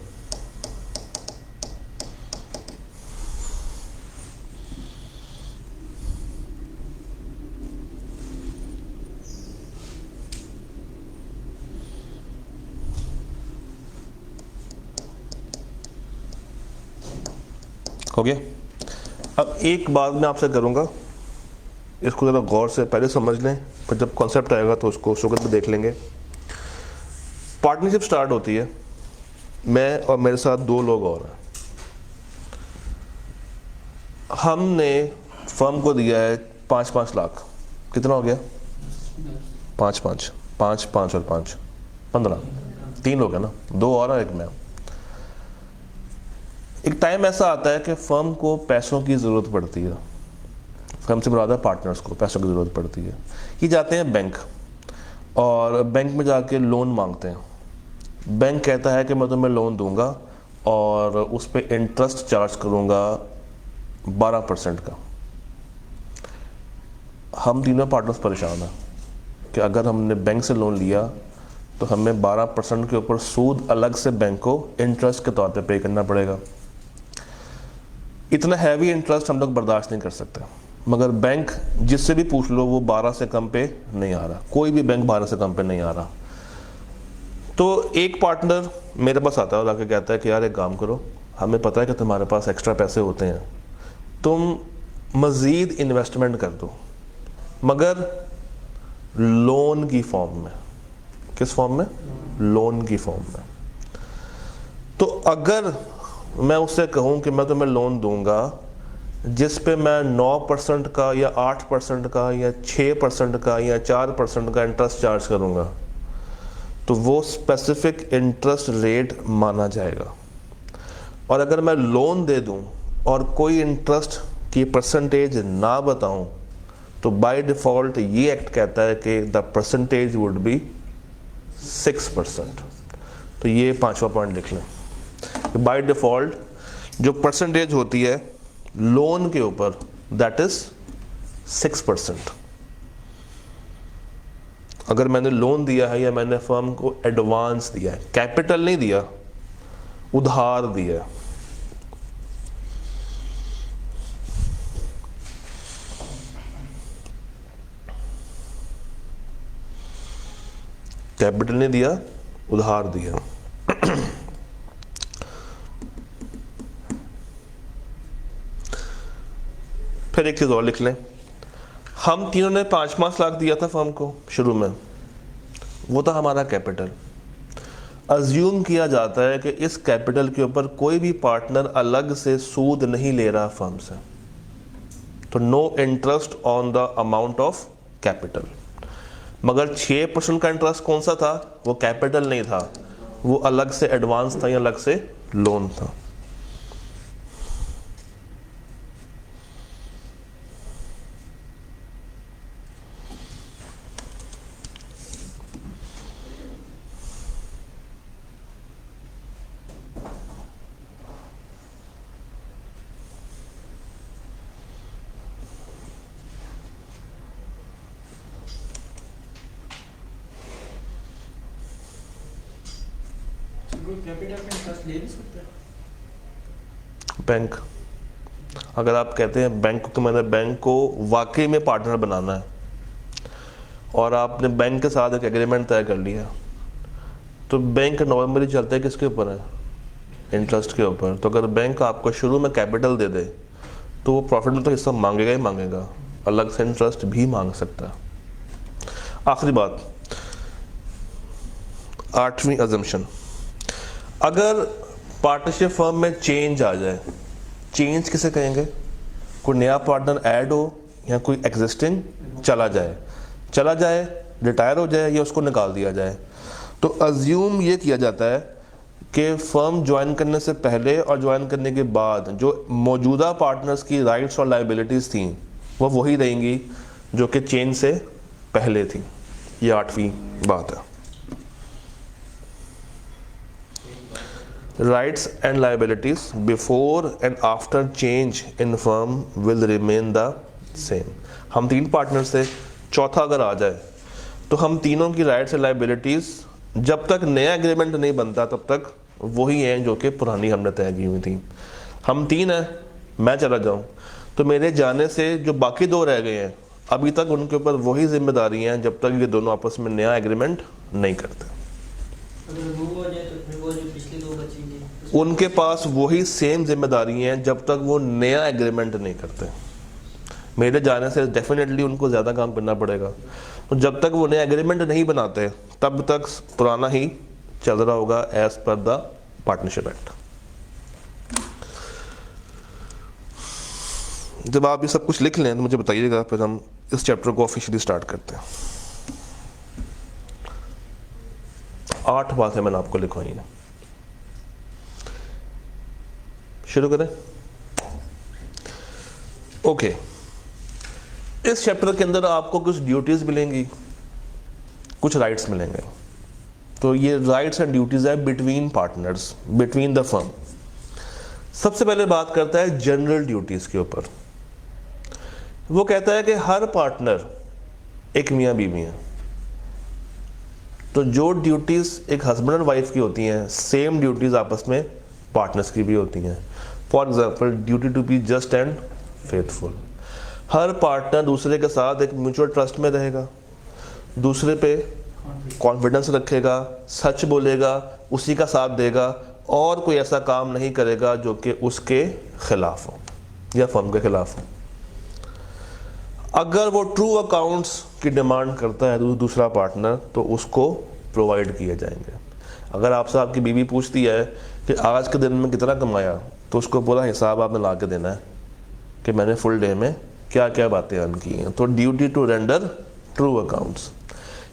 हो गया। अब एक बात मैं आपसे करूंगा, इसको ज़रा गौर से पहले समझ लें, पर जब कॉन्सेप्ट आएगा तो उसको शुगर में देख लेंगे। पार्टनरशिप स्टार्ट होती है, मैं और मेरे साथ 2 लोग और हैं। हमने फर्म को दिया है 5-5 लाख। कितना हो गया? 5-5 और 5 15। 3 लोग हैं ना, 2 और हैं, 1 मैं। एक टाइम ऐसा आता है कि फर्म को पैसों की ज़रूरत पड़ती है, फर्म से बराबर पार्टनर्स को पैसों की ज़रूरत पड़ती है। ये जाते हैं बैंक और बैंक में जाके लोन मांगते हैं। बैंक कहता है कि मैं तुम्हें लोन दूंगा और उस पर इंटरेस्ट चार्ज करूंगा 12% का। हम तीनों पार्टनर्स परेशान हैं कि अगर हमने बैंक से लोन लिया तो हमें 12% के ऊपर सूद अलग से बैंक को इंटरेस्ट के तौर पे पे करना पड़ेगा। इतना हैवी इंटरेस्ट हम लोग बर्दाश्त नहीं कर सकते, मगर बैंक जिससे भी पूछ लो वो 12 से कम पे नहीं आ रहा। कोई भी बैंक 12 से कम पे नहीं आ रहा। तो एक पार्टनर मेरे पास आता है और आके कहता है कि यार एक काम करो, हमें पता है कि तुम्हारे पास एक्स्ट्रा पैसे होते हैं, तुम मज़ीद इन्वेस्टमेंट कर दो, मगर लोन की फॉर्म में। किस फॉर्म में? लोन की फॉर्म में। तो अगर मैं उससे कहूं कि मैं तुम्हें लोन दूंगा जिस पे मैं 9% का या 8% का या 6% का या 4% का इंटरेस्ट चार्ज करूंगा, तो वो स्पेसिफिक इंटरेस्ट रेट माना जाएगा। और अगर मैं लोन दे दूं और कोई इंटरेस्ट की परसेंटेज ना बताऊं, तो बाय डिफ़ॉल्ट ये एक्ट कहता है कि द परसेंटेज वुड बी 6%। तो ये 5वां पॉइंट लिख लें। बाय डिफ़ॉल्ट जो परसेंटेज होती है लोन के ऊपर, दैट इज 6%। अगर मैंने लोन दिया है या मैंने फर्म को एडवांस दिया है, कैपिटल नहीं दिया, उधार दिया है, कैपिटल नहीं दिया, उधार दिया। फिर एक चीज और लिख लें, हम तीनों ने 5-5 लाख दिया था फर्म को शुरू में, वो था हमारा कैपिटल। अज्यूम किया जाता है कि इस कैपिटल के ऊपर कोई भी पार्टनर अलग से सूद नहीं ले रहा फर्म से, तो no interest on the amount of capital. मगर 6% का इंटरेस्ट कौन सा था? वो कैपिटल नहीं था, वो अलग से एडवांस था या अलग से लोन था। कैपिटल में इंटरेस्ट ले नहीं सकते? बैंक, अगर आप कहते हैं बैंक को, मैंने बैंक को वाकई में पार्टनर बनाना है और आपने बैंक के साथ एक एग्रीमेंट तय कर लिया, तो बैंक नॉर्मली चलता है किसके ऊपर है? इंटरेस्ट के ऊपर। तो अगर बैंक आपको शुरू में कैपिटल दे दे तो वो प्रॉफिट में तो हिस्सा मांगेगा ही मांगेगा, अलग से इंटरेस्ट भी मांग सकता है। आखिरी बात, 8वीं अजम्पशन, अगर पार्टनरशिप फर्म में चेंज आ जाए, चेंज किसे कहेंगे? कोई नया पार्टनर ऐड हो या कोई एग्जिस्टिंग चला जाए, रिटायर हो जाए या उसको निकाल दिया जाए, तो अज्यूम ये किया जाता है कि फर्म ज्वाइन करने से पहले और ज्वाइन करने के बाद जो मौजूदा पार्टनर्स की राइट्स और लायबिलिटीज थी वो वही रहेंगी जो कि चेंज से पहले थी। ये 8वीं बात है। Rights and liabilities before and after change in firm will remain the same। हम 3 पार्टनर्स थे, चौथा अगर आ जाए तो हम तीनों की राइट्स एंड लायबिलिटीज जब तक नया एग्रीमेंट नहीं बनता तब तक वही हैं जो कि पुरानी हमने तय की हुई थी। हम 3 हैं, मैं चला जाऊं तो मेरे जाने से जो बाकी 2 रह गए हैं अभी तक उनके ऊपर वही जिम्मेदारी हैं जब तक ये दोनों आपस में नया एग्रीमेंट नहीं करते। अगर वो हो जाए तो फिर वो जो पिछले 2 बचेंगे उनके पास वही सेम जिम्मेदारी हैं जब तक वो नया एग्रीमेंट नहीं करते। मेरे जाने से डेफिनेटली उनको ज़्यादा काम करना पड़ेगा, तो जब तक वो नया एग्रीमेंट नहीं बनाते तब तक पुराना ही चल रहा होगा as per the partnership act. जब आप ये सब कुछ लिख लें तो मुझे बताइएगा, फिर हम इस चैप्टर को ऑफिशियली स्टार्ट करते हैं। 8 बातें मैंने आपको लिखवाई हैं, शुरू करें? ओके, इस चैप्टर के अंदर आपको कुछ ड्यूटीज मिलेंगी, कुछ राइट्स मिलेंगे। तो ये राइट्स एंड ड्यूटीज है between partners, between the firm. सबसे पहले बात करता है जनरल ड्यूटीज के ऊपर। वो कहता है कि हर पार्टनर एक मियां बीवी है, तो जो ड्यूटीज एक हस्बैंड एंड वाइफ की होती हैं सेम ड्यूटीज आपस में पार्टनर्स की भी होती हैं। For example, duty to be just and faithful. हर पार्टनर दूसरे के साथ एक म्यूचुअल ट्रस्ट में रहेगा, दूसरे पे कॉन्फिडेंस रखेगा, सच बोलेगा, उसी का साथ देगा और कोई ऐसा काम नहीं करेगा जो कि उसके खिलाफ हो या फर्म के खिलाफ हो। अगर वो ट्रू अकाउंट्स की डिमांड करता है दूसरा पार्टनर तो उसको प्रोवाइड किए जाएंगे। अगर आपसे आपकी बीवी पूछती है कि आज के दिन में कितना कमाया, तो उसको पूरा हिसाब आपने ला के देना है कि मैंने फुल डे में क्या क्या बातें अर्न की हैं। तो duty to render true accounts.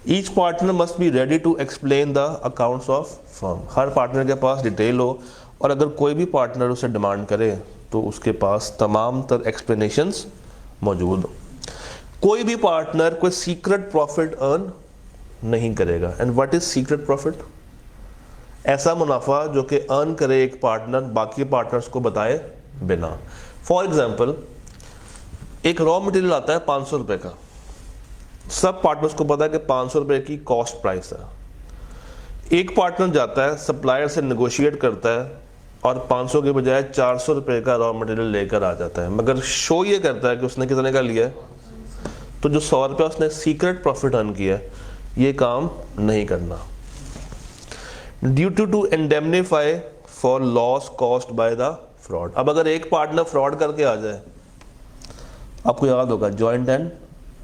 Each partner must be ready to explain the accounts of firm. हर पार्टनर के पास डिटेल हो और अगर कोई भी पार्टनर उसे डिमांड करे तो उसके पास तमाम तर एक्सप्लेनेशंस मौजूद हो। कोई भी पार्टनर कोई सीक्रेट प्रॉफिट अर्न नहीं करेगा। And what is secret profit? ऐसा मुनाफा जो कि अर्न करे एक पार्टनर बाकी पार्टनर्स को बताए बिना। फॉर एग्जाम्पल, एक रॉ मटेरियल आता है 500 रुपए का, सब पार्टनर्स को पता है कि 500 रुपए की कॉस्ट प्राइस है। एक पार्टनर जाता है सप्लायर से नेगोशिएट करता है और 500 के बजाय 400 रुपए का रॉ मटेरियल लेकर आ जाता है, मगर शो ये करता है कि उसने कितने का लिया है। तो जो 100 रुपया उसने सीक्रेट प्रॉफिट अर्न किया है, ये काम नहीं करना। Duty to indemnify for loss caused by the fraud. अब अगर एक पार्टनर फ्रॉड करके आ जाए, आपको याद होगा जॉइंट एंड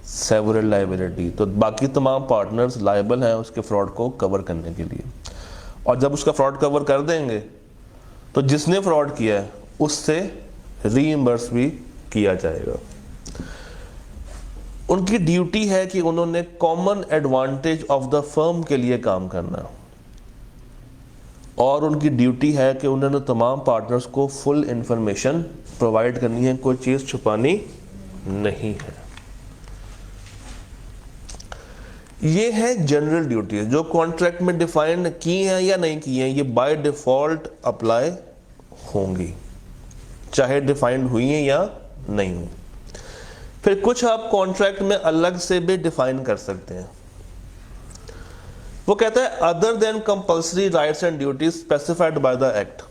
सेवरल लायबिलिटी, तो बाकी तमाम पार्टनर्स लायबल हैं उसके फ्रॉड को कवर करने के लिए। और जब उसका फ्रॉड कवर कर देंगे तो जिसने फ्रॉड किया है उससे रीइंबर्स भी किया जाएगा। उनकी ड्यूटी है कि उन्होंने common advantage of the firm के लिए काम करना और उनकी ड्यूटी है कि उन्होंने तमाम पार्टनर्स को फुल इंफॉर्मेशन प्रोवाइड करनी है, कोई चीज छुपानी नहीं है। ये है जनरल ड्यूटीज जो कॉन्ट्रैक्ट में डिफाइन की हैं या नहीं की हैं, ये बाय डिफॉल्ट अप्लाई होंगी, चाहे डिफाइंड हुई हैं या नहीं हुई। फिर कुछ आप कॉन्ट्रैक्ट में अलग से भी डिफाइन कर सकते हैं। वो कहता है other than compulsory rights and duties specified by the act.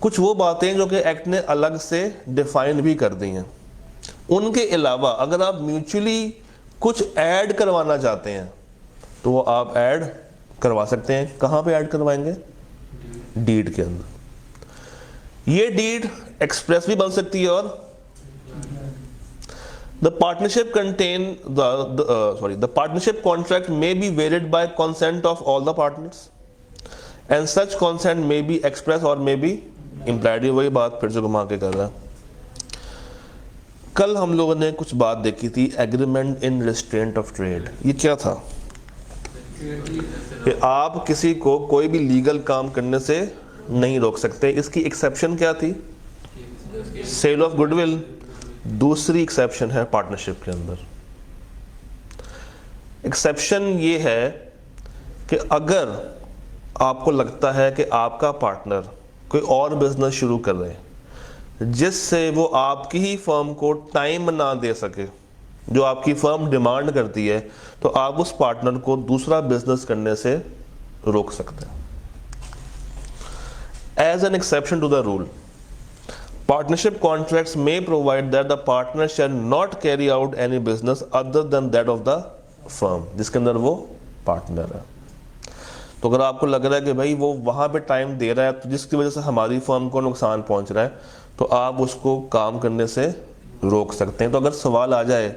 कुछ वो बातें जो कि एक्ट ने अलग से डिफाइन भी कर दी हैं, उनके अलावा अगर आप म्यूचुअली कुछ ऐड करवाना चाहते हैं तो वो आप ऐड करवा सकते हैं। कहां पे ऐड करवाएंगे? डीड के अंदर। ये डीड एक्सप्रेस भी बन सकती है और The partnership contract may be varied by consent of all the partners, and such consent may be express or may be implied। वही बात फिर से घुमा के कर रहा है। कल हम लोगों ने कुछ बात देखी थी, agreement in restraint of trade. ये क्या था? कि आप किसी को कोई भी लीगल काम करने से नहीं रोक सकते। इसकी एक्सेप्शन क्या थी? Sale of goodwill. दूसरी एक्सेप्शन है पार्टनरशिप के अंदर। एक्सेप्शन ये है कि अगर आपको लगता है कि आपका पार्टनर कोई और बिजनेस शुरू कर रहे हैं जिससे वो आपकी ही फर्म को टाइम ना दे सके जो आपकी फर्म डिमांड करती है, तो आप उस पार्टनर को दूसरा बिजनेस करने से रोक सकते हैं। As an exception to the rule, partnership contracts may provide that the partner shall not carry out any business other than that of the firm जिसके अंदर वो पार्टनर है। तो अगर आपको लग रहा है कि भाई वो वहां पे टाइम दे रहा है तो जिसकी वजह से हमारी फर्म को नुकसान पहुंच रहा है, तो आप उसको काम करने से रोक सकते हैं। तो अगर सवाल आ जाए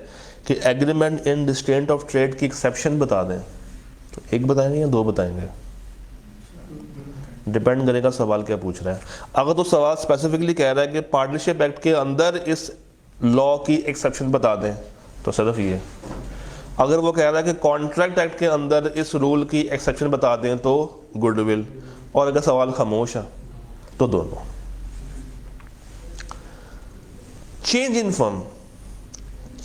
कि agreement in restraint of trade की एक्सेप्शन बता दें, तो एक बताएंगे या दो बताएंगे? डिपेंड करेगा सवाल क्या पूछ रहा है। अगर तो सवाल स्पेसिफिकली कह रहा है कि पार्टनरशिप एक्ट के अंदर इस लॉ की एक्सेप्शन बता दें, तो सिर्फ ये। अगर वो कह रहा है कि कॉन्ट्रैक्ट एक्ट के अंदर इस रूल की एक्सेप्शन बता दें, तो गुडविल। और अगर सवाल खामोश है तो दोनों। Change in firm.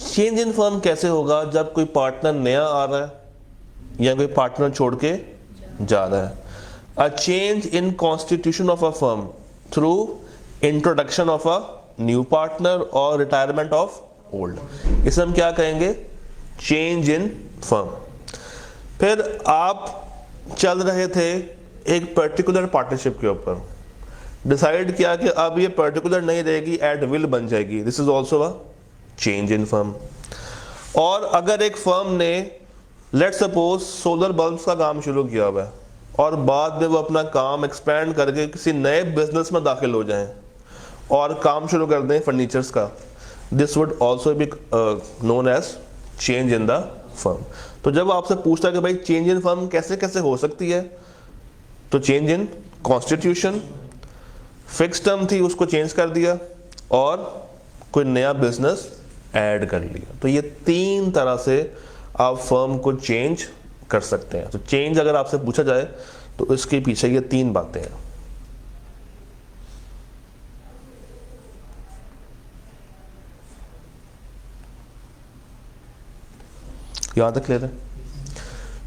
Change in firm कैसे होगा? जब कोई पार्टनर नया आ रहा है या कोई पार्टनर छोड़ के जा रहा है। A change in constitution of a firm through introduction of a new partner or retirement of old, इसे हम क्या कहेंगे? Change in firm। फिर आप चल रहे थे एक पर्टिकुलर पार्टनरशिप के ऊपर, डिसाइड किया कि अब ये पर्टिकुलर नहीं रहेगी, एट विल बन जाएगी। This is also a change in firm. और अगर एक फर्म ने लेट्स सपोज सोलर बल्ब्स का काम शुरू किया हुआ है और बाद में वो अपना काम एक्सपेंड करके किसी नए बिजनेस में दाखिल हो जाएं और काम शुरू कर दें फर्नीचर्स का, this would also be known as change in the firm. तो जब आपसे पूछता है कि भाई चेंज इन फर्म कैसे कैसे हो सकती है, तो change in constitution, fix term थी उसको चेंज कर दिया और कोई नया बिजनेस ऐड कर लिया। तो ये 3 तरह से आप फर्म को चेंज कर सकते हैं। तो चेंज अगर आपसे पूछा जाए तो इसके पीछे ये 3 बातें हैं। यहां तक क्लियर है?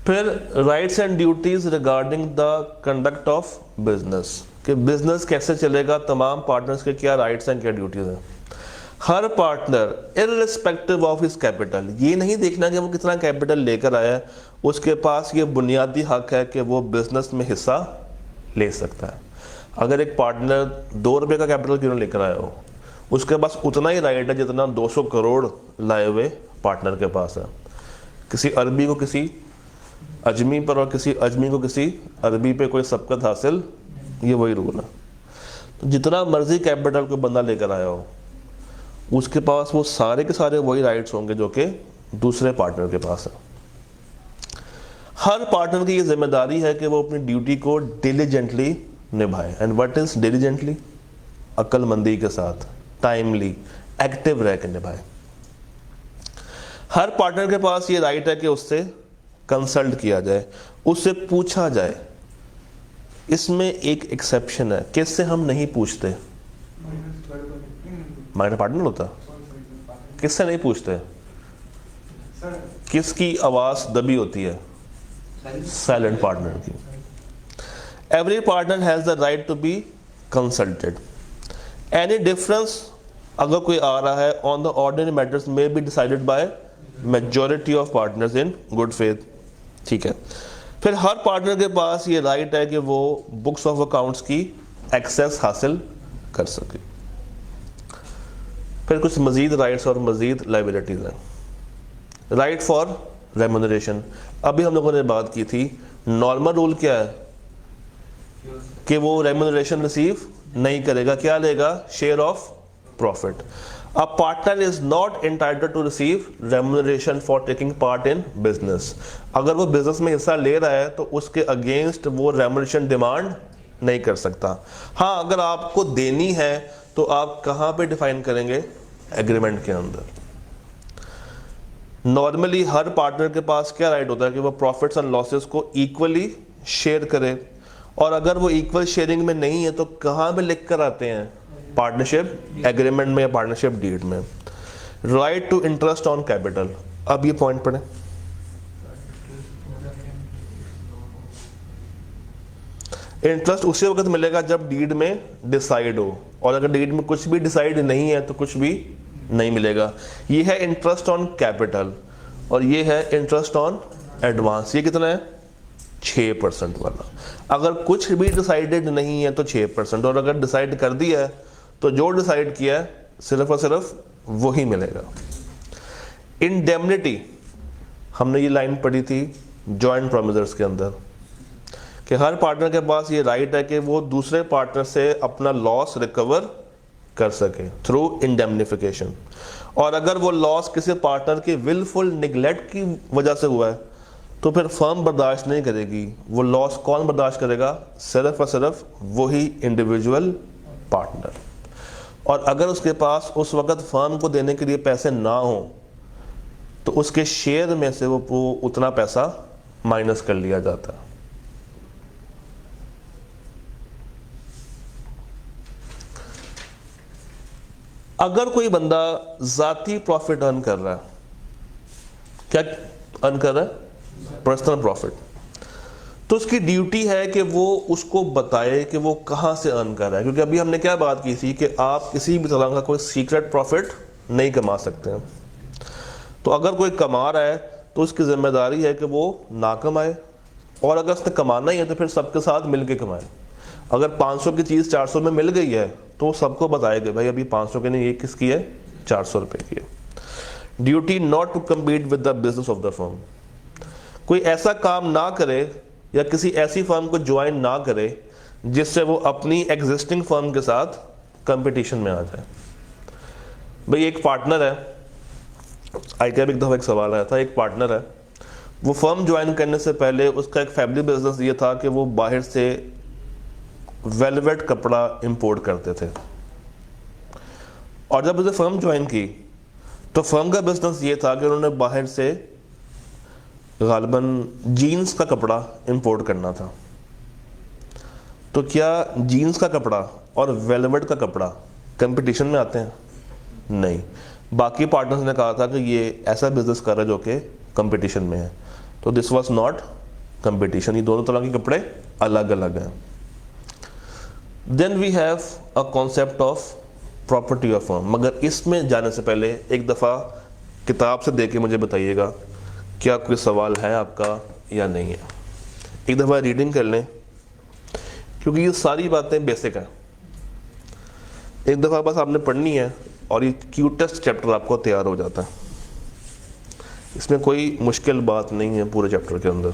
फिर rights and duties regarding the conduct of business, कि बिजनेस कैसे चलेगा, तमाम पार्टनर्स के क्या राइट्स हैं क्या ड्यूटीज हैं। हर partner irrespective of his capital, ये नहीं देखना कि वो कितना कैपिटल लेकर आया है, उसके पास ये बुनियादी हक है कि वो बिजनेस में हिस्सा ले सकता है। अगर एक पार्टनर 2 रुपये का कैपिटल क्यों लेकर आया हो, उसके पास उतना ही राइट है जितना 200 करोड़ लाए हुए पार्टनर के पास है। किसी अरबी को किसी अजमी पर और किसी अजमी को किसी अरबी पे कोई सबकत हासिल, ये वही रूल है। तो जितना मर्जी कैपिटल कोई बंदा लेकर आया हो, उसके पास वो सारे के सारे वही राइट्स होंगे जो कि दूसरे पार्टनर के पास है। हर पार्टनर की ये जिम्मेदारी है कि वो अपनी ड्यूटी को डिलीजेंटली निभाए। And what is diligently? अक्लमंदी के साथ, टाइमली, एक्टिव रह के निभाए। हर पार्टनर के पास ये राइट है कि उससे कंसल्ट किया जाए, उससे पूछा जाए। इसमें एक एक्सेप्शन है, किससे हम नहीं पूछते? माइनर पार्टनर होता, किससे नहीं पूछते? किसकी आवाज दबी होती है? साइलेंट पार्टनर की। Every partner has the right to be consulted. Any difference अगर कोई आ रहा है on the ordinary matters may be decided by majority of partners in good faith. ठीक है। फिर हर पार्टनर के पास ये राइट है कि वो बुक्स ऑफ अकाउंट्स की एक्सेस हासिल कर सके। फिर कुछ मजीद राइट्स और मजीद लाइबिलिटीज हैं। राइट फॉर रेम्यूनरेशन, अभी हम लोगों ने बात की थी। नॉर्मल रूल क्या है कि वो रेम्यूनरेशन रिसीव नहीं करेगा, क्या लेगा? Share of profit. A partner is not entitled to receive remuneration for taking part in business. अगर वो बिजनेस में हिस्सा ले रहा है तो उसके अगेंस्ट वो रेम्यूनरेशन डिमांड नहीं कर सकता। हाँ, अगर आपको देनी है तो आप कहाँ पे डिफाइन करेंगे? एग्रीमेंट के अंदर। नॉर्मली हर पार्टनर के पास क्या राइट होता है कि वो प्रॉफिट्स एंड लॉसेस को इक्वली शेयर करे, और अगर वो इक्वल शेयरिंग में नहीं है तो कहाँ पे लिख कर आते हैं? पार्टनरशिप एग्रीमेंट में या पार्टनरशिप डीड में। Right to interest on capital, अब ये पॉइंट पढ़े। इंटरेस्ट उसी वक्त मिलेगा जब डीड में डिसाइड हो, और अगर डीड में कुछ भी डिसाइड नहीं है तो कुछ भी नहीं मिलेगा। ये है इंटरेस्ट ऑन कैपिटल, और ये है इंटरेस्ट ऑन एडवांस। ये कितना है? 6% वाला। अगर कुछ भी डिसाइडेड नहीं है तो 6%, और अगर डिसाइड कर दिया है तो जो डिसाइड किया है सिर्फ और सिर्फ वही मिलेगा। इंडेमनिटी, हमने ये लाइन पढ़ी थी जॉइंट प्रोमिसर्स के अंदर कि हर पार्टनर के पास ये राइट है कि वो दूसरे पार्टनर से अपना लॉस रिकवर कर सके थ्रू इंडेमनिफिकेशन। और अगर वो लॉस किसी पार्टनर की विलफुल निगलेक्ट की वजह से हुआ है तो फिर फर्म बर्दाश्त नहीं करेगी। वो लॉस कौन बर्दाश्त करेगा? सिर्फ और सिर्फ वही इंडिविजुअल पार्टनर। और अगर उसके पास उस वक्त फर्म को देने के लिए पैसे ना हो तो उसके शेयर में से वो उतना पैसा माइनस कर लिया जाता है। अगर कोई बंदा जाती प्रॉफिट अर्न कर रहा है, क्या अर्न कर रहा है? पर्सनल प्रॉफिट, तो उसकी ड्यूटी है कि वो उसको बताए कि वो कहां से अर्न कर रहा है। क्योंकि अभी हमने क्या बात की थी कि आप किसी भी तरह का कोई सीक्रेट प्रॉफिट नहीं कमा सकते हैं। तो अगर कोई कमा रहा है तो उसकी जिम्मेदारी है कि वो ना कमाए, और अगर उसने कमाना ही है तो फिर सबके साथ मिलके कमाए। अगर 500 की चीज़ 400 में मिल गई है तो सबको बताएगा भाई अभी 500 के नहीं, ये किसकी है? 400 रुपए की है। Duty not to compete with the business of the firm, कोई ऐसा काम ना करे या किसी ऐसी फर्म को ज्वाइन ना करे जिससे वो अपनी एग्जिस्टिंग फर्म के साथ कंपटीशन में आ जाए। भाई एक पार्टनर है, ICAP एक दफ़ा एक सवाल आया था, एक पार्टनर है, वो फर्म ज्वाइन करने से पहले उसका एक फैमिली बिजनेस ये था कि वो बाहर से वेलवेट कपड़ा इंपोर्ट करते थे, और जब उसे फर्म ज्वाइन की तो फर्म का बिजनेस ये था कि उन्होंने बाहर से गालिबन जीन्स का कपड़ा इंपोर्ट करना था। तो क्या जीन्स का कपड़ा और वेलवेट का कपड़ा कंपटीशन में आते हैं? नहीं। बाकी पार्टनर्स ने कहा था कि ये ऐसा बिजनेस कर रहा है जो कि कंपटीशन में है, तो दिस वाज नॉट कंपटीशन। ये दोनों तरह के कपड़े अलग अलग हैं। Then we have a concept of property of firm. मगर इसमें जाने से पहले एक दफ़ा किताब से देख के मुझे बताइएगा क्या कोई सवाल है आपका या नहीं है। एक दफ़ा रीडिंग कर लें, क्योंकि ये सारी बातें बेसिक हैं। एक दफ़ा बस आपने पढ़नी है और ये क्यूटेस्ट चैप्टर आपको तैयार हो जाता है। इसमें कोई मुश्किल बात नहीं है पूरे चैप्टर के अंदर।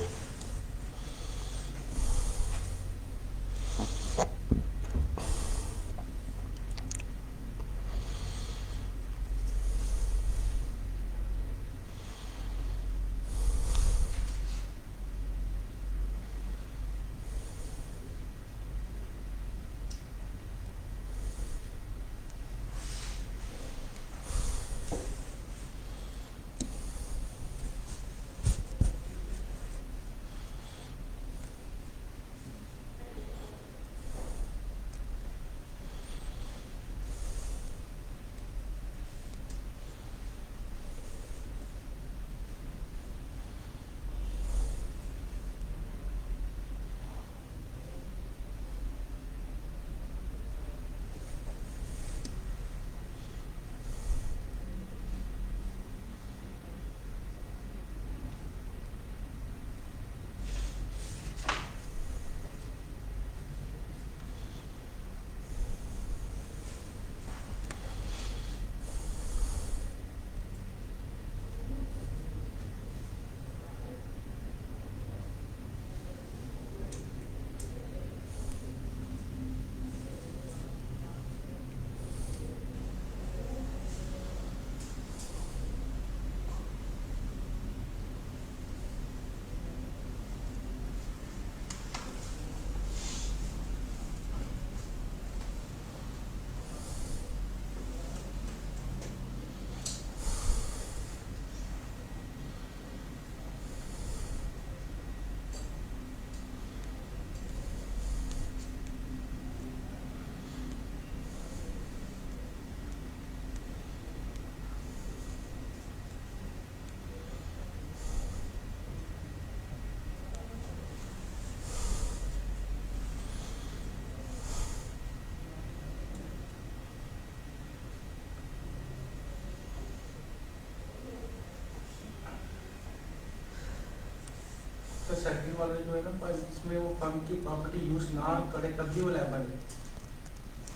तो सेकंड वाला जो है ना, पर इसमें वो फर्म की प्रॉपर्टी यूज ना करे तब भी वो लायबल है।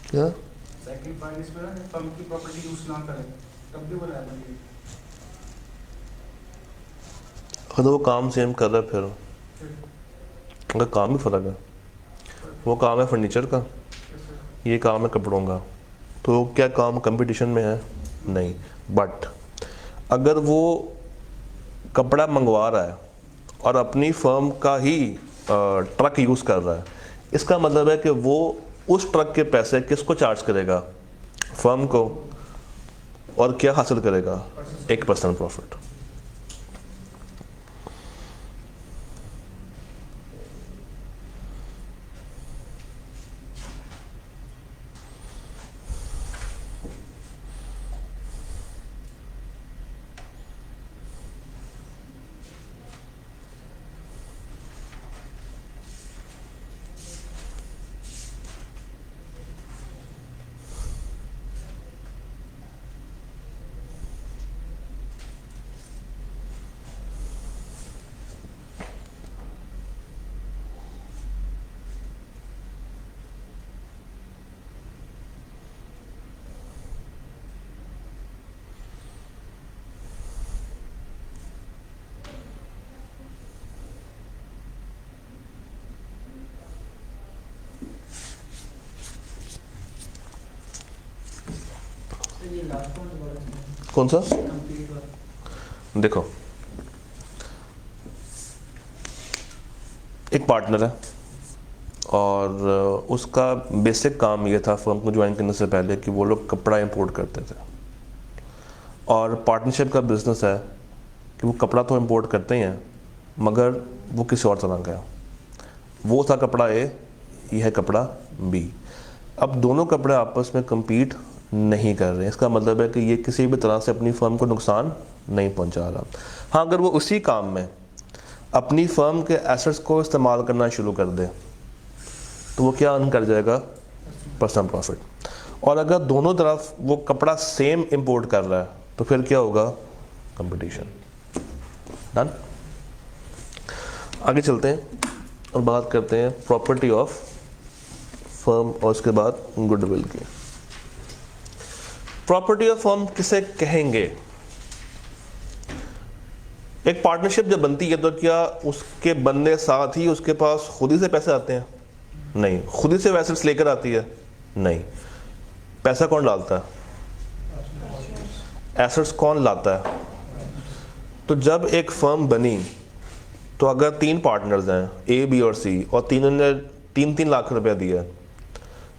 क्या सेकंड पॉइंट इसमें ना, फर्म की प्रॉपर्टी यूज ना करे तब भी वो लायबल है। अगर वो काम सेम कर रहा है फिर अगर काम ही फ़र्क है, वो काम है फर्नीचर का, ये काम है कपड़ों का, तो क्या काम कंपटीशन में है? नहीं। बट अगर वो कपड़ा मंगवा रहा है और अपनी फर्म का ही ट्रक यूज़ कर रहा है, इसका मतलब है कि वो उस ट्रक के पैसे किसको चार्ज करेगा? फर्म को। और क्या हासिल करेगा? 1% प्रॉफिट। ये लास्ट पॉइंट बोला इसमें कौन सा? कंप्लीट वाला। देखो, एक पार्टनर है और उसका बेसिक काम ये था फर्म को ज्वाइन करने से पहले कि वो लोग कपड़ा इंपोर्ट करते थे, और पार्टनरशिप का बिजनेस है कि वो कपड़ा तो इंपोर्ट करते ही हैं मगर वो किसी और तरह का है। वो था कपड़ा ए, ये है कपड़ा बी। अब दोनों कपड़े आपस में compete नहीं कर रहे हैं। इसका मतलब है कि ये किसी भी तरह से अपनी फर्म को नुकसान नहीं पहुंचा रहा। हाँ, अगर वो उसी काम में अपनी फर्म के एसेट्स को इस्तेमाल करना शुरू कर दे तो वो क्या अर्न कर जाएगा? Personal profit. और अगर दोनों तरफ वो कपड़ा सेम इंपोर्ट कर रहा है तो फिर क्या होगा? कंपटीशन। डन। आगे चलते हैं और बात करते हैं प्रॉपर्टी ऑफ फर्म और उसके बाद गुडविल की। प्रॉपर्टी ऑफ फर्म किसे कहेंगे? एक पार्टनरशिप जब बनती है तो क्या उसके बनने साथ ही उसके पास खुद ही से पैसे आते हैं? नहीं। खुद ही से एसेट्स लेकर आती है? नहीं। पैसा कौन डालता है? एसेट्स कौन लाता है? तो जब एक फर्म बनी तो अगर 3 पार्टनर्स हैं ए, बी और सी, और तीनों ने 3-3 लाख रुपया दिया,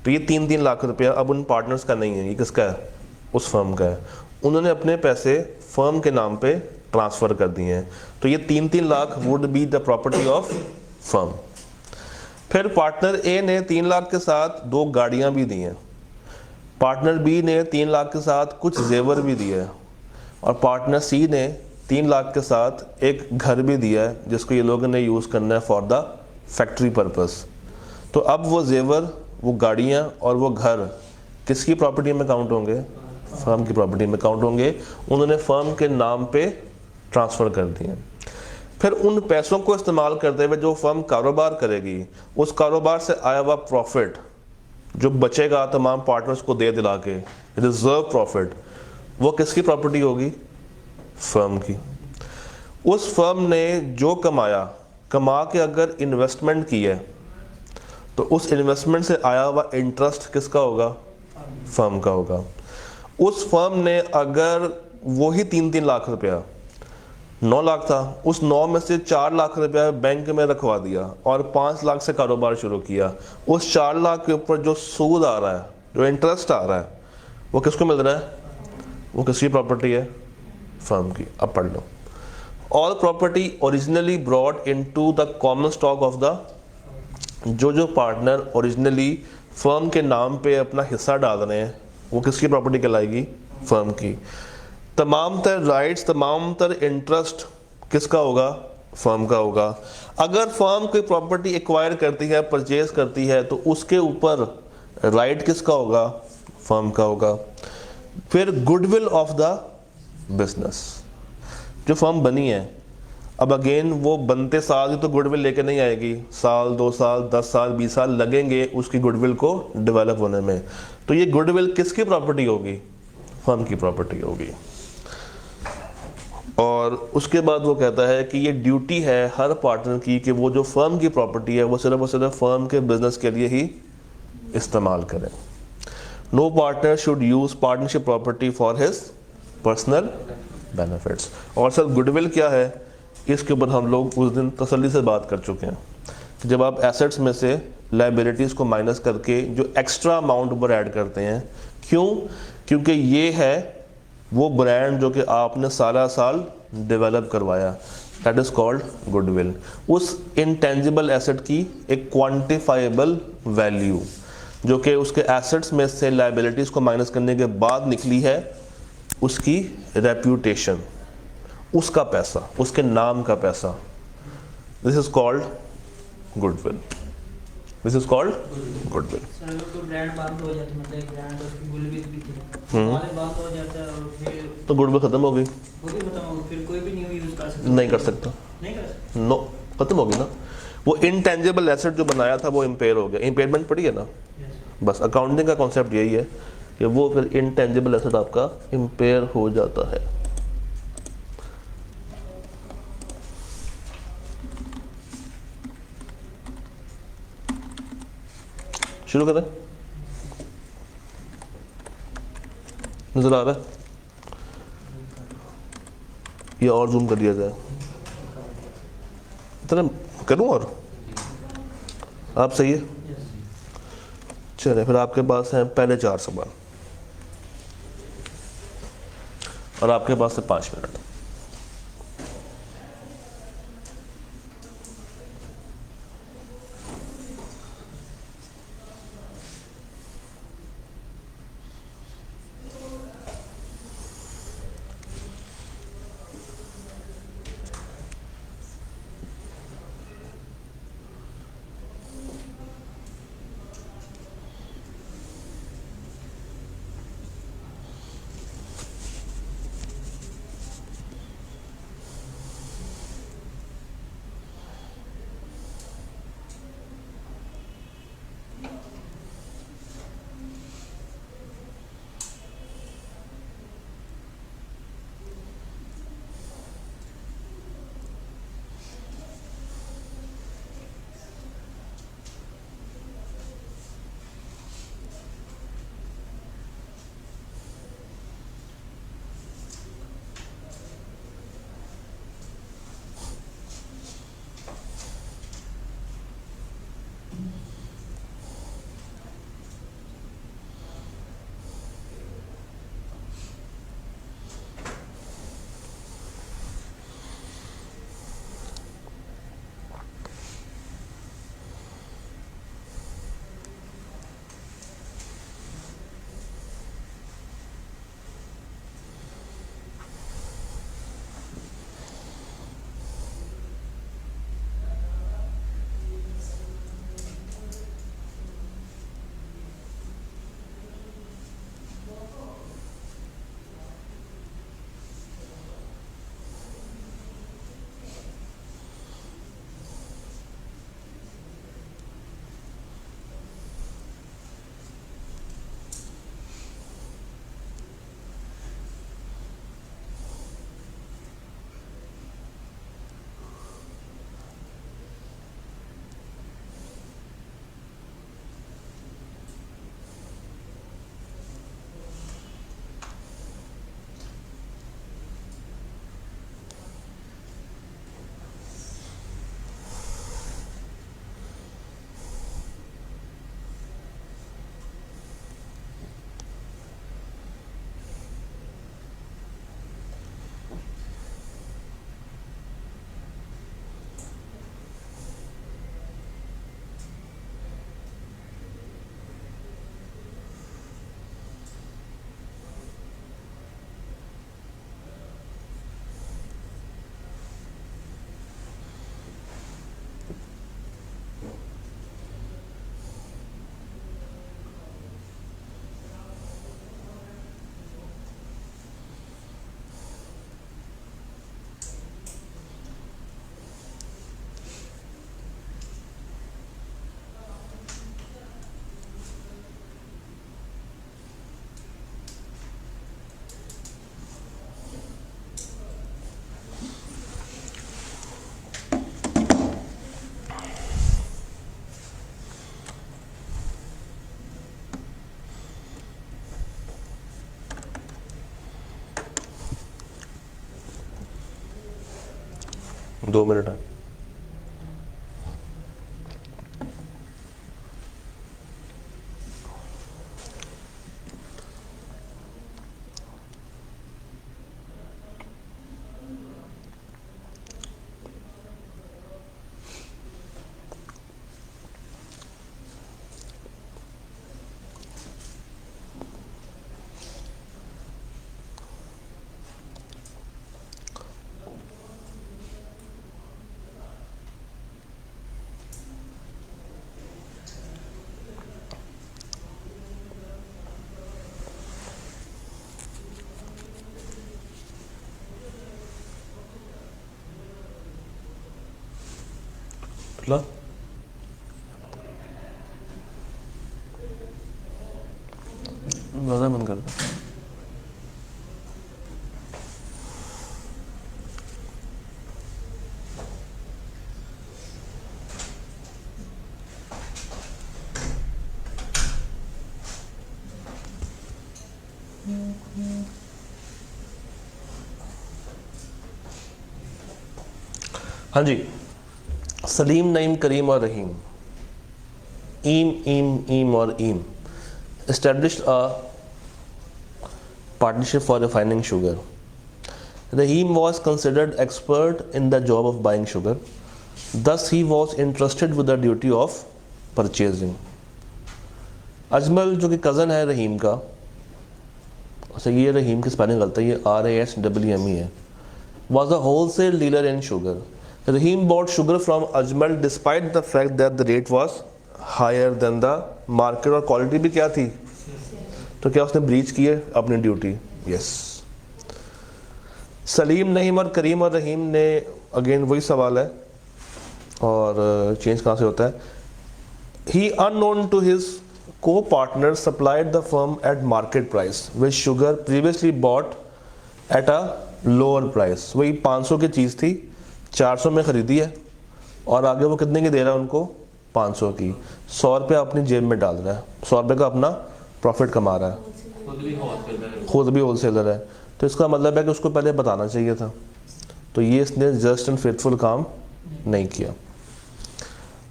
तो ये 3-3 लाख रुपया अब उन पार्टनर्स का नहीं है, ये किसका है? उस फर्म का है। उन्होंने अपने पैसे फर्म के नाम पे ट्रांसफ़र कर दिए हैं, तो ये 3-3 lakh would be the property of firm. फिर पार्टनर ए ने 3 लाख के साथ 2 गाड़ियां भी दी हैं, पार्टनर बी ने 3 लाख के साथ कुछ जेवर भी दिए हैं, और पार्टनर सी ने 3 लाख के साथ एक घर भी दिया है जिसको ये लोगों ने यूज़ करना है फॉर द फैक्ट्री पर्पस। तो अब वो जेवर, वो गाड़ियाँ और वो घर किसकी प्रॉपर्टी में काउंट होंगे? फर्म की प्रॉपर्टी में काउंट होंगे। उन्होंने फर्म के नाम पे ट्रांसफ़र कर दिए। फिर उन पैसों को इस्तेमाल करते हुए जो फर्म कारोबार करेगी, उस कारोबार से आया हुआ प्रॉफिट जो बचेगा तमाम पार्टनर्स को दे दिला के, रिजर्व प्रॉफिट, वो किसकी प्रॉपर्टी होगी? फर्म की। उस फर्म ने जो कमा के अगर इन्वेस्टमेंट की है तो उस इन्वेस्टमेंट से आया हुआ इंटरेस्ट किसका होगा? फर्म का होगा। उस फर्म ने अगर वही 3-3 लाख रुपया, 9 लाख था, उस 9 में से 4 लाख रुपया बैंक में रखवा दिया और 5 लाख से कारोबार शुरू किया, उस 4 लाख के ऊपर जो सूद आ रहा है, जो इंटरेस्ट आ रहा है, वो किसको मिल रहा है? वो किसकी प्रॉपर्टी है? फर्म की। अब पढ़ लो। All property originally brought into the common stock of the, जो पार्टनर ओरिजिनली फर्म के नाम पे अपना हिस्सा डाल रहे हैं वो किसकी प्रॉपर्टी कहलाएगी? फर्म की। तमाम तर राइट्स, तमाम तर इंटरेस्ट किसका होगा? फर्म का होगा। अगर फर्म कोई प्रॉपर्टी एक्वायर करती है, परचेज करती है, तो उसके ऊपर राइट किसका होगा? फर्म का होगा। फिर गुडविल ऑफ द बिजनेस, जो फर्म बनी है, अब अगेन वो बनते साल ही तो गुडविल लेके नहीं आएगी, साल, 2 साल, 10 साल, 20 साल लगेंगे उसकी गुडविल को डेवलप होने में। तो ये गुडविल किसकी प्रॉपर्टी होगी? फर्म की प्रॉपर्टी होगी। और उसके बाद वो कहता है कि ये ड्यूटी है हर पार्टनर की कि वो जो फर्म की प्रॉपर्टी है वो सिर्फ फर्म के बिजनेस के लिए ही इस्तेमाल करें। No partner should use partnership property for his personal benefits. और सर गुडविल क्या है, इसके ऊपर हम लोग उस दिन तसल्ली से बात कर चुके हैं कि जब आप एसेट्स में से लाइबिलिटीज़ को माइनस करके जो एक्स्ट्रा अमाउंट ऊपर ऐड करते हैं, क्यों? क्योंकि ये है वो ब्रांड जो कि आपने सारा साल डेवलप करवाया, दैट इज़ कॉल्ड गुडविल। उस इंटेंजिबल एसेट की एक क्वांटिफाइबल वैल्यू जो कि उसके एसेट्स में से लाइबिलिटीज़ को माइनस करने के बाद निकली है, उसकी रेप्यूटेशन, उसका पैसा, उसके नाम का पैसा, this is called goodwill. This is called goodwill. Sir अगर कोई ब्रांड बंद हो जाता है, मतलब एक ब्रांड उसकी गुडविल भी थी, माल बंद हो जाता है और फिर तो गुडविल खत्म हो गई, वो भी खत्म हो, फिर कोई भी न्यू यूज कर सकता? नहीं कर सकता, नहीं कर सकता। नो, खत्म हो गई ना। वो इनटेंजिबल एसेट जो बनाया था वो इम्पेयर हो गया। इम्पेयरमेंट पड़ी है ना, बस अकाउंटिंग का कॉन्सेप्ट यही है कि वो फिर इनटेंजिबल एसेट आपका इम्पेयर हो जाता है। शुरू करें। नज़र आ रहा है? ये और जूम कर दिया जाए, इतना करूँ और आप सही है। चलिए फिर आपके पास हैं पहले 4 सवाल और आपके पास है 5 मिनट। दो मिनट है। ला मज़ा मन करता। हाँ जी, सलीम, नईम, करीम और रहीम, ईम और ईम established a partnership for refining sugar. Rahim was considered expert in the job of buying sugar. Thus he was entrusted with the duty of purchasing. Ajmal जो कि कज़न है रहीम का, अच्छा ये रहीम की स्पेलिंग गलत है, ये RASWME है, was a wholesale dealer in sugar. Rahim bought sugar from Ajmal despite the fact that the rate was higher than the market और क्वालिटी भी क्या थी, तो क्या उसने ब्रीच की है अपनी ड्यूटी? यस। सलीम, नईम और करीम और रहीम ने, अगेन वही सवाल है और चेंज कहाँ से होता है? ही अननोन टू हिज को partner supplied the firm at market price with sugar previously bought at a lower price. वही 500 की चीज़ थी, 400 में ख़रीदी है और आगे वो कितने की दे रहा है उनको? 500 की। 100 रुपये अपनी जेब में डाल रहा है, 100 रुपये का अपना प्रॉफिट कमा रहा है, खुद भी होलसेलर है। तो इसका मतलब है कि उसको पहले बताना चाहिए था, तो ये इसने जस्ट एंड फेथफुल काम नहीं किया।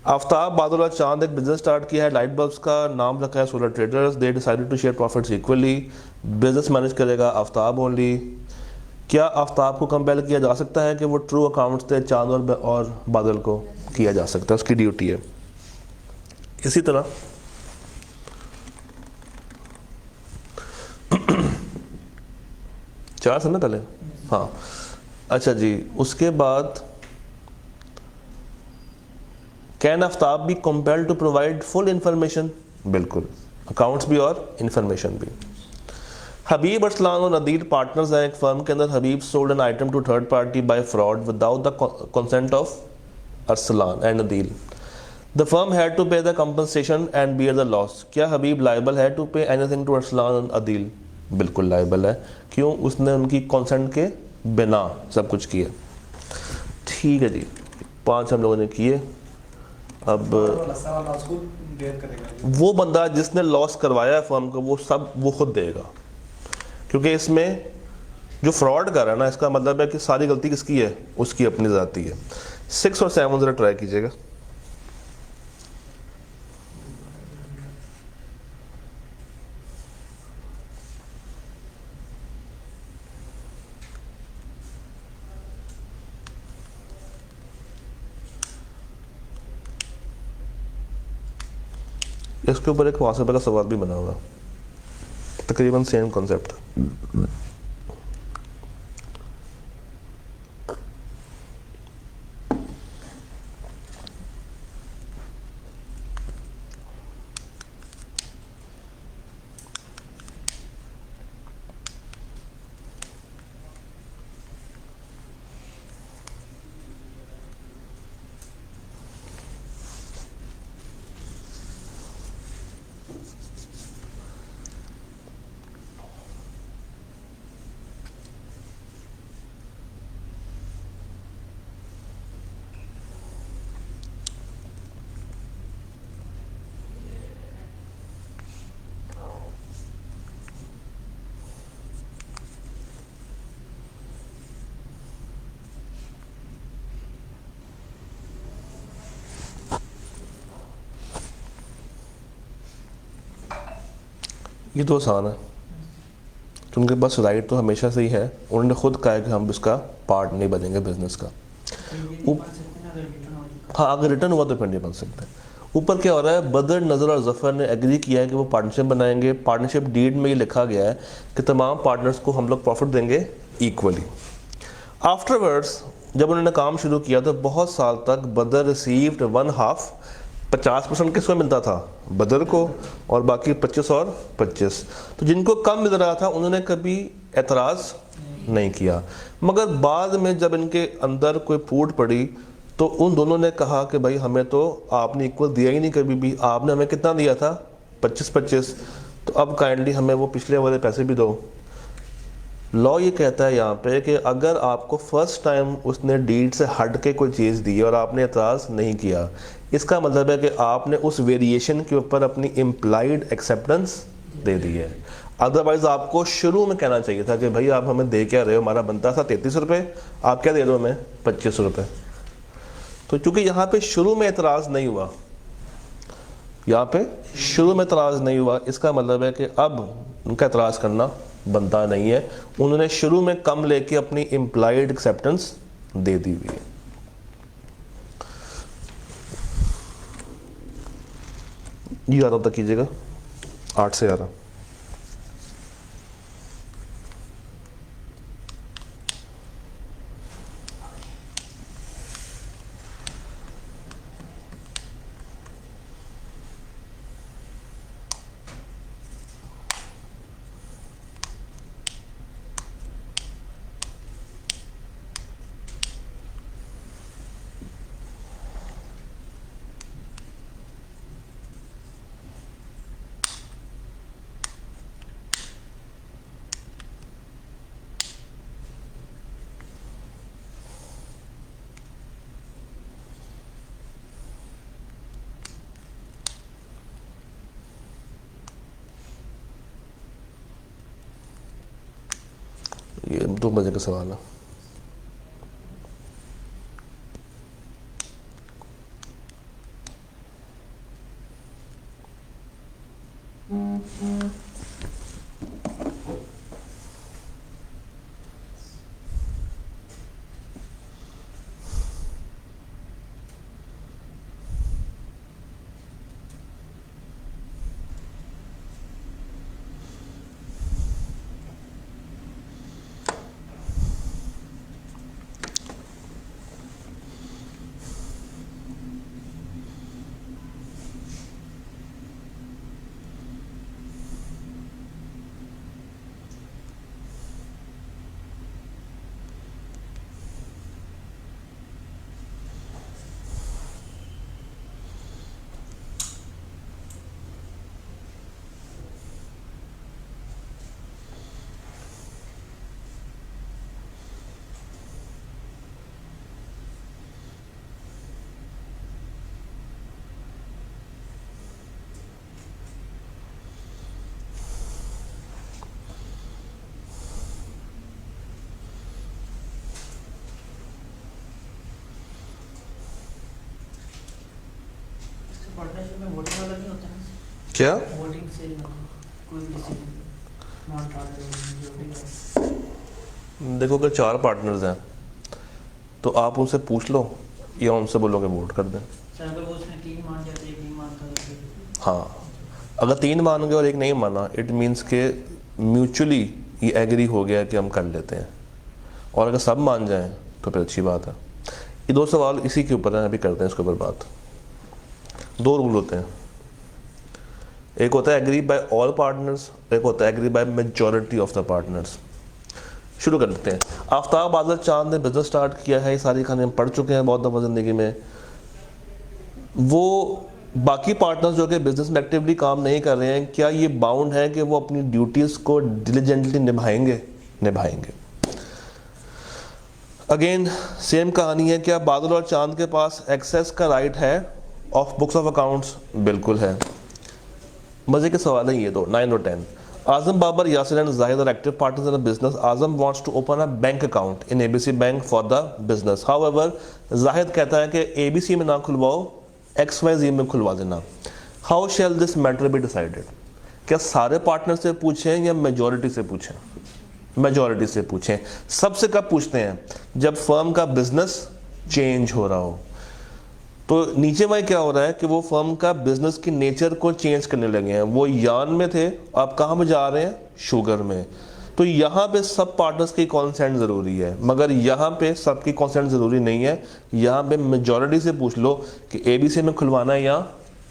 आफ्ताब, बादल और चांद एक बिजनेस स्टार्ट किया है, लाइट बल्ब्स का, नाम रखा है solar traders. They decided to share profits equally. Business manage करेगा आफ्ताब ओनली। क्या आफ्ताब को कंपेल किया जा सकता है कि वो ट्रू अकाउंट्स थे चांद और बादल को? किया जा सकता है, उसकी ड्यूटी है। इसी तरह चार समय पहले, हाँ अच्छा जी, उसके बाद can Aftab be compelled to provide full information? बिल्कुल, अकाउंट्स भी और इंफॉर्मेशन भी। हबीब, अरसलान और नदीर पार्टनर्स हैं एक फर्म के अंदर। Habib sold an item to third party by fraud without the consent of Arsalan and Nadir. The firm had to pay the compensation and bear the loss. क्या हबीब लाइबल है to pay anything to Arsalan and Adeel? बिल्कुल liable है। क्यों? उसने उनकी consent के बिना सब कुछ किया। ठीक है जी, 5 हम लोगों ने किए। अब वो बंदा जिसने लॉस करवाया है फर्म को, वो सब वो खुद देगा, क्योंकि इसमें जो फ्रॉड कर रहा है ना, इसका मतलब है कि सारी गलती किसकी है? उसकी अपनी ज़ाती है। 6 और 7 ज़रा ट्राई कीजिएगा। इसके ऊपर एक मुहासबे का सवाल भी बना हुआ, तकरीबन सेम कॉन्सेप्ट। ये तो आसान है, तो उनके पास राइट तो हमेशा से ही है। उन्होंने खुद कहा है कि हम इसका पार्ट नहीं बनेंगे बिजनेस का। हाँ, अगर रिटर्न हुआ तो फिर नहीं बन सकते। ऊपर क्या हो रहा है, बदर, नज़र और जफ़र ने एग्री किया है कि वो पार्टनरशिप बनाएंगे। पार्टनरशिप डीड में ये लिखा गया है कि तमाम पार्टनर्स को हम लोग प्रॉफिट देंगे इक्वली। आफ्टरवर्ड्स जब उन्होंने काम शुरू किया तो बहुत साल तक बदर रिसीव्ड 1/2, 50% किसको मिलता था? बदर को, और बाकी 25 और 25। तो जिनको कम मिल रहा था उन्होंने कभी एतराज़ नहीं किया, मगर बाद में जब इनके अंदर कोई फूट पड़ी तो उन दोनों ने कहा कि भाई हमें तो आपने इक्वल दिया ही नहीं कभी भी, आपने हमें कितना दिया था? 25-25, तो अब काइंडली हमें वो पिछले वाले पैसे भी दो। लॉ ये कहता है यहाँ पे कि अगर आपको फर्स्ट टाइम उसने डीड से हट के कोई चीज़ दी और आपने एतराज़ नहीं किया, इसका मतलब है कि आपने उस वेरिएशन के ऊपर अपनी इम्प्लाइड एक्सेप्टेंस दे दी है। अदरवाइज आपको शुरू में कहना चाहिए था कि भाई आप हमें दे क्या रहे हो, हमारा बनता था 33 रुपये, आप क्या दे रहे हो हमें? 25 रुपये। तो क्योंकि यहाँ पे शुरू में एतराज़ नहीं हुआ, यहाँ पे शुरू में एतराज़ नहीं हुआ, इसका मतलब है कि अब उनका एतराज़ करना बनता नहीं है। उन्होंने शुरू में कम लेके अपनी इम्प्लाइड एक्सेप्टेंस दे दी हुई है। ये 11 तक कीजिएगा, 8 से 11। ये 2 बजे का सवाल है। पार्टनरशिप में वोटिंग वाला नहीं होता है? क्या? वोटिंग से कोई भी डिसीजन नॉन ट्रांसफर। देखो, अगर 4 पार्टनर्स हैं तो आप उनसे पूछ लो या उनसे बोलो कि वोट कर दें। सर अगर वो उसने 3 मान जाते, 1 नहीं मानता तो फिर? हाँ, अगर 3 मान गए और 1 नहीं माना, इट मीन्स के म्यूचुअली ये एग्री हो गया कि हम कर लेते हैं। और अगर सब मान जाएं तो फिर अच्छी बात है। ये 2 सवाल इसी के ऊपर हैं, अभी करते हैं इसके ऊपर बात। 2 रूल होते हैं, एक होता है एग्री बाय ऑल पार्टनर्स, एक होता है agree by majority of the partners. शुरू कर लेते हैं। आफ्ताब आज़ाद चांद ने बिजनेस स्टार्ट किया है, ये सारी कहानी हम पढ़ चुके हैं बहुत दफ़ा ज़िंदगी में। वो बाकी पार्टनर्स जो कि बिजनेस में एक्टिवली काम नहीं कर रहे हैं, क्या ये बाउंड है कि वो अपनी ड्यूटीज़ को डिलीजेंटली निभाएंगे? निभाएंगे। अगेन सेम कहानी है, क्या बादल और चांद के पास एक्सेस का राइट है ऑफ बुक्स ऑफ अकाउंट्स? बिल्कुल है। मजे के सवाल है ये दो, 9 और 10। Azam Babar, Yasir and Zahid are active partners in a business. Azam wants to open a bank account in A B C bank for the business. However Zahid कहता है कि एबीसी में ना खुलवाओ, XYZ में खुलवा देना. How shell this matter be decided? क्या सारे पार्टनर से पूछें या मेजॉरिटी से पूछें? मेजॉरिटी से पूछें. सबसे कब पूछते हैं? जब फर्म का बिजनेस चेंज हो रहा हो. तो नीचे में क्या हो रहा है कि वो फर्म का बिजनेस की नेचर को चेंज करने लगे हैं. वो यार्न में थे, आप कहाँ में जा रहे हैं? शुगर में. तो यहाँ पे सब पार्टनर्स की कॉन्सेंट ज़रूरी है, मगर यहाँ पे सबकी कॉन्सेंट ज़रूरी नहीं है. यहाँ पे मेजॉरिटी से पूछ लो कि एबीसी में खुलवाना है या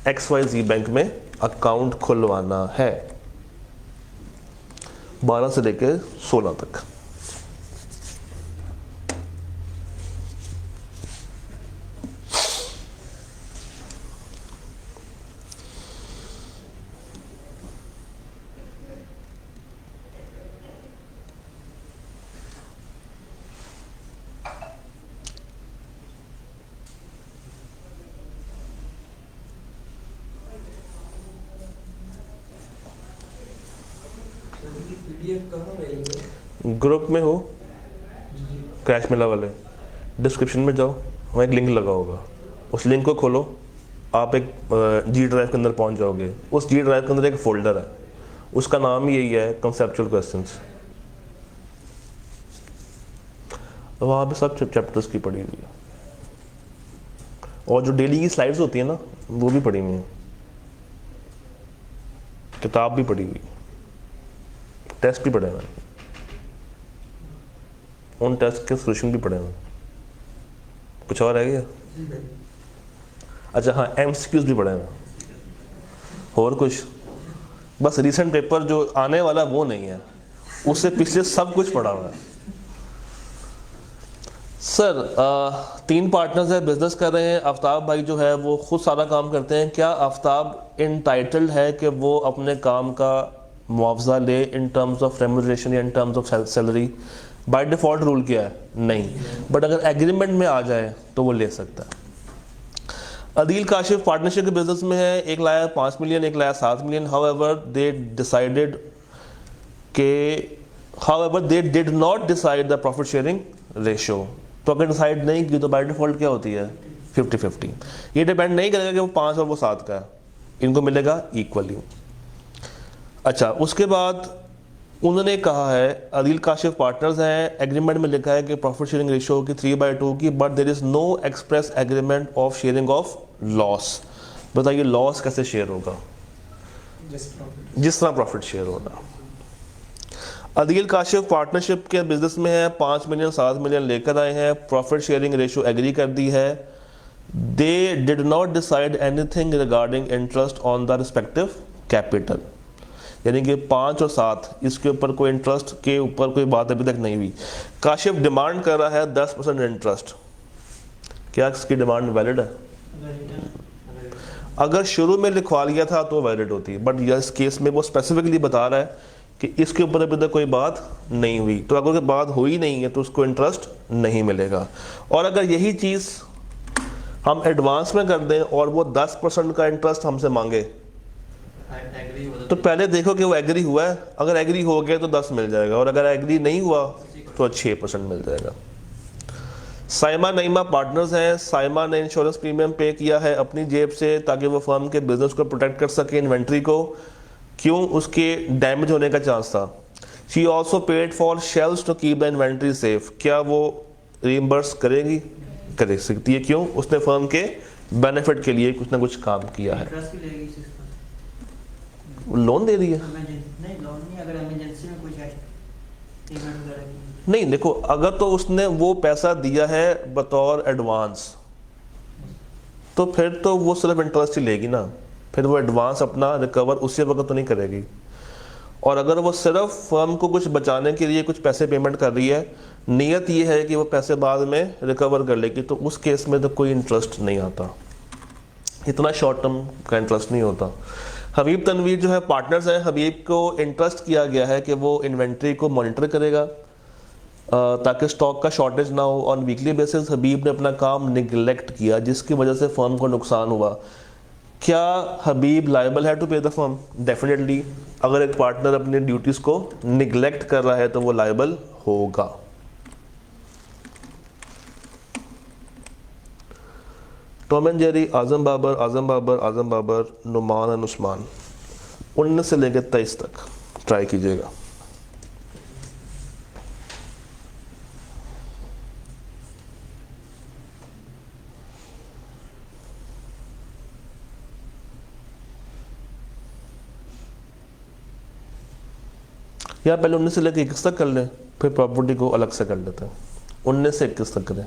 XYZ बैंक में अकाउंट खुलवाना है. 12 से लेकर 16 तक. पीडीएफ कहाँ रहेगी? ग्रुप में हो, क्रैश मेला वाले, डिस्क्रिप्शन में जाओ, वहाँ एक लिंक लगा होगा, उस लिंक को खोलो, आप एक जी ड्राइव के अंदर पहुँच जाओगे। उस जी ड्राइव के अंदर एक फोल्डर है, उसका नाम ही यही है कंसेप्चुअल क्वेश्चंस। तो वहाँ पे सब चैप्टर्स की पढ़ी हुई है, और जो डेली की स्लाइड्स होती है ना वो भी पढ़ी हुई है, किताब भी पढ़ी हुई, टेस्ट भी पढ़े हैं, उन टेस्ट के सोल्यूशन भी पढ़े हैं। कुछ और रह गया? अच्छा हाँ, एमसीक्यूज भी पढ़े हैं, और कुछ बस रीसेंट पेपर जो आने वाला वो नहीं है, उससे पिछले सब कुछ पढ़ा हुआ है। सर 3 पार्टनर्स है, बिजनेस कर रहे हैं। आफ्ताब भाई जो है वो खुद सारा काम करते हैं। क्या आफ्ताब इंटाइटल्ड है कि वो अपने काम का मुआवजा ले इन टर्म्स ऑफ रेम्यूनरेशन या in terms of salary? By default rule क्या है? नहीं, बट अगर एग्रीमेंट में आ जाए तो वो ले सकता है। अदील काशिफ पार्टनरशिप के बिजनेस में है, एक लाया 5 मिलियन, एक लाया 7 million. However they did not decide the profit sharing ratio. तो अगर डिसाइड नहीं की तो बाय डिफॉल्ट क्या होती है? 50-50। ये डिपेंड नहीं करेगा कि वो 5 और वो 7 का है, इनको मिलेगा इक्वली। अच्छा, उसके बाद उन्होंने कहा है, अदील काशिफ पार्टनर्स हैं, एग्रीमेंट में लिखा है कि प्रॉफिट शेयरिंग रेशियो की 3/2 की, but there is no express agreement of sharing of loss. बताइए लॉस कैसे शेयर होगा? जिस तरह प्रॉफिट शेयर होगा। अदील काशिफ पार्टनरशिप के बिजनेस में है, 5 मिलियन 7 मिलियन लेकर आए हैं, प्रॉफिट शेयरिंग रेशियो एग्री कर दी है। They did not decide anything regarding interest on the respective capital, यानी कि 5 और 7 इसके ऊपर कोई इंटरेस्ट के ऊपर कोई बात अभी तक नहीं हुई। काशिफ डिमांड कर रहा है 10% इंटरेस्ट। क्या इसकी डिमांड वैलिड है? अगर शुरू में लिखवा लिया था तो वैलिड होती, बट इस केस में वो स्पेसिफिकली बता रहा है कि इसके ऊपर अभी तक कोई बात नहीं हुई, तो अगर कोई बात हुई नहीं है तो उसको इंटरेस्ट नहीं मिलेगा। और अगर यही चीज़ हम एडवांस में कर दें और वो 10% का इंटरेस्ट हमसे मांगे, तो पहले देखो कि वो एग्री हुआ है। अगर एग्री हो गया तो 10 मिल जाएगा, और अगर एग्री नहीं हुआ तो 6% मिल जाएगा। साइमा नईमा पार्टनर्स हैं। साइमा ने इंश्योरेंस प्रीमियम पे किया है अपनी जेब से ताकि वो फर्म के बिजनेस को प्रोटेक्ट कर सके, इन्वेंट्री को। क्यों? उसके डैमेज होने का चांस था। She also paid for shelves to keep the inventory safe. क्या वो रीइंबर्स करेगी? कर सकती है। क्यों? उसने फर्म के बेनिफिट के लिए कुछ ना कुछ काम किया है। लोन दे दिया? नहीं, लोन नहीं, अगर इमरजेंसी में कुछ पेमेंट वगैरह की। नहीं, देखो अगर तो उसने वो पैसा दिया है बतौर एडवांस, तो फिर तो वो सिर्फ इंटरेस्ट ही लेगी ना, फिर वो एडवांस अपना रिकवर उसी वक्त तो नहीं करेगी। और अगर वो सिर्फ फर्म को कुछ बचाने के लिए कुछ पैसे पेमेंट कर रही है, नीयत ये है कि वो पैसे बाद में रिकवर कर लेगी, तो उस केस में तो कोई इंटरेस्ट नहीं आता, इतना शॉर्ट टर्म का इंटरेस्ट नहीं होता। हबीब तनवीर जो है पार्टनर्स हैं, हबीब को इंटरेस्ट किया गया है कि वो इन्वेंट्री को मॉनिटर करेगा ताकि स्टॉक का शॉर्टेज ना हो। ऑन वीकली बेसिस हबीब ने अपना काम निगलेक्ट किया जिसकी वजह से फर्म को नुकसान हुआ। क्या हबीब लायबल है to pay the firm? Definitely. अगर एक पार्टनर अपनी ड्यूटीज को निगलेक्ट कर रहा है तो वो लायबल होगा। Tom and Jerry, Azam Babar, Numan and Usman, 19 से लेकर 23 तक ट्राई कीजिएगा। या पहले 19 से लेकर 21 तक कर लें, फिर प्रॉपर्टी को अलग से कर लेते हैं। 19 से 21 तक करें।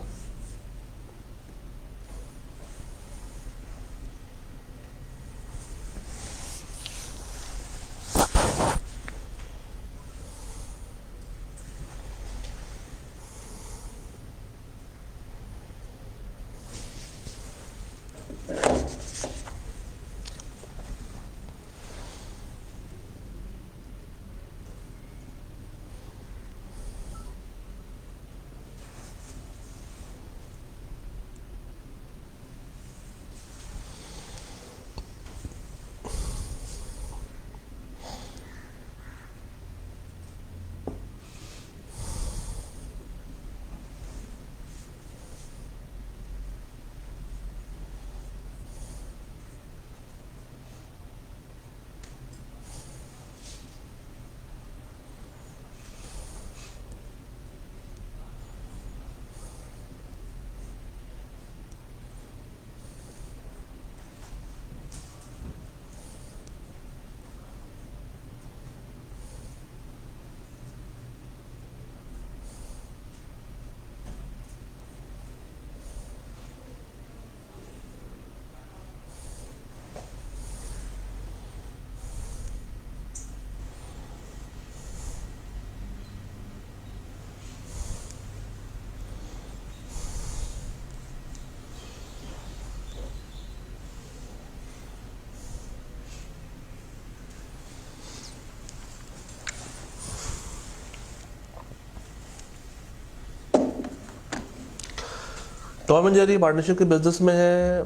टॉम एंड जेरी पार्टनरशिप के बिजनेस में है।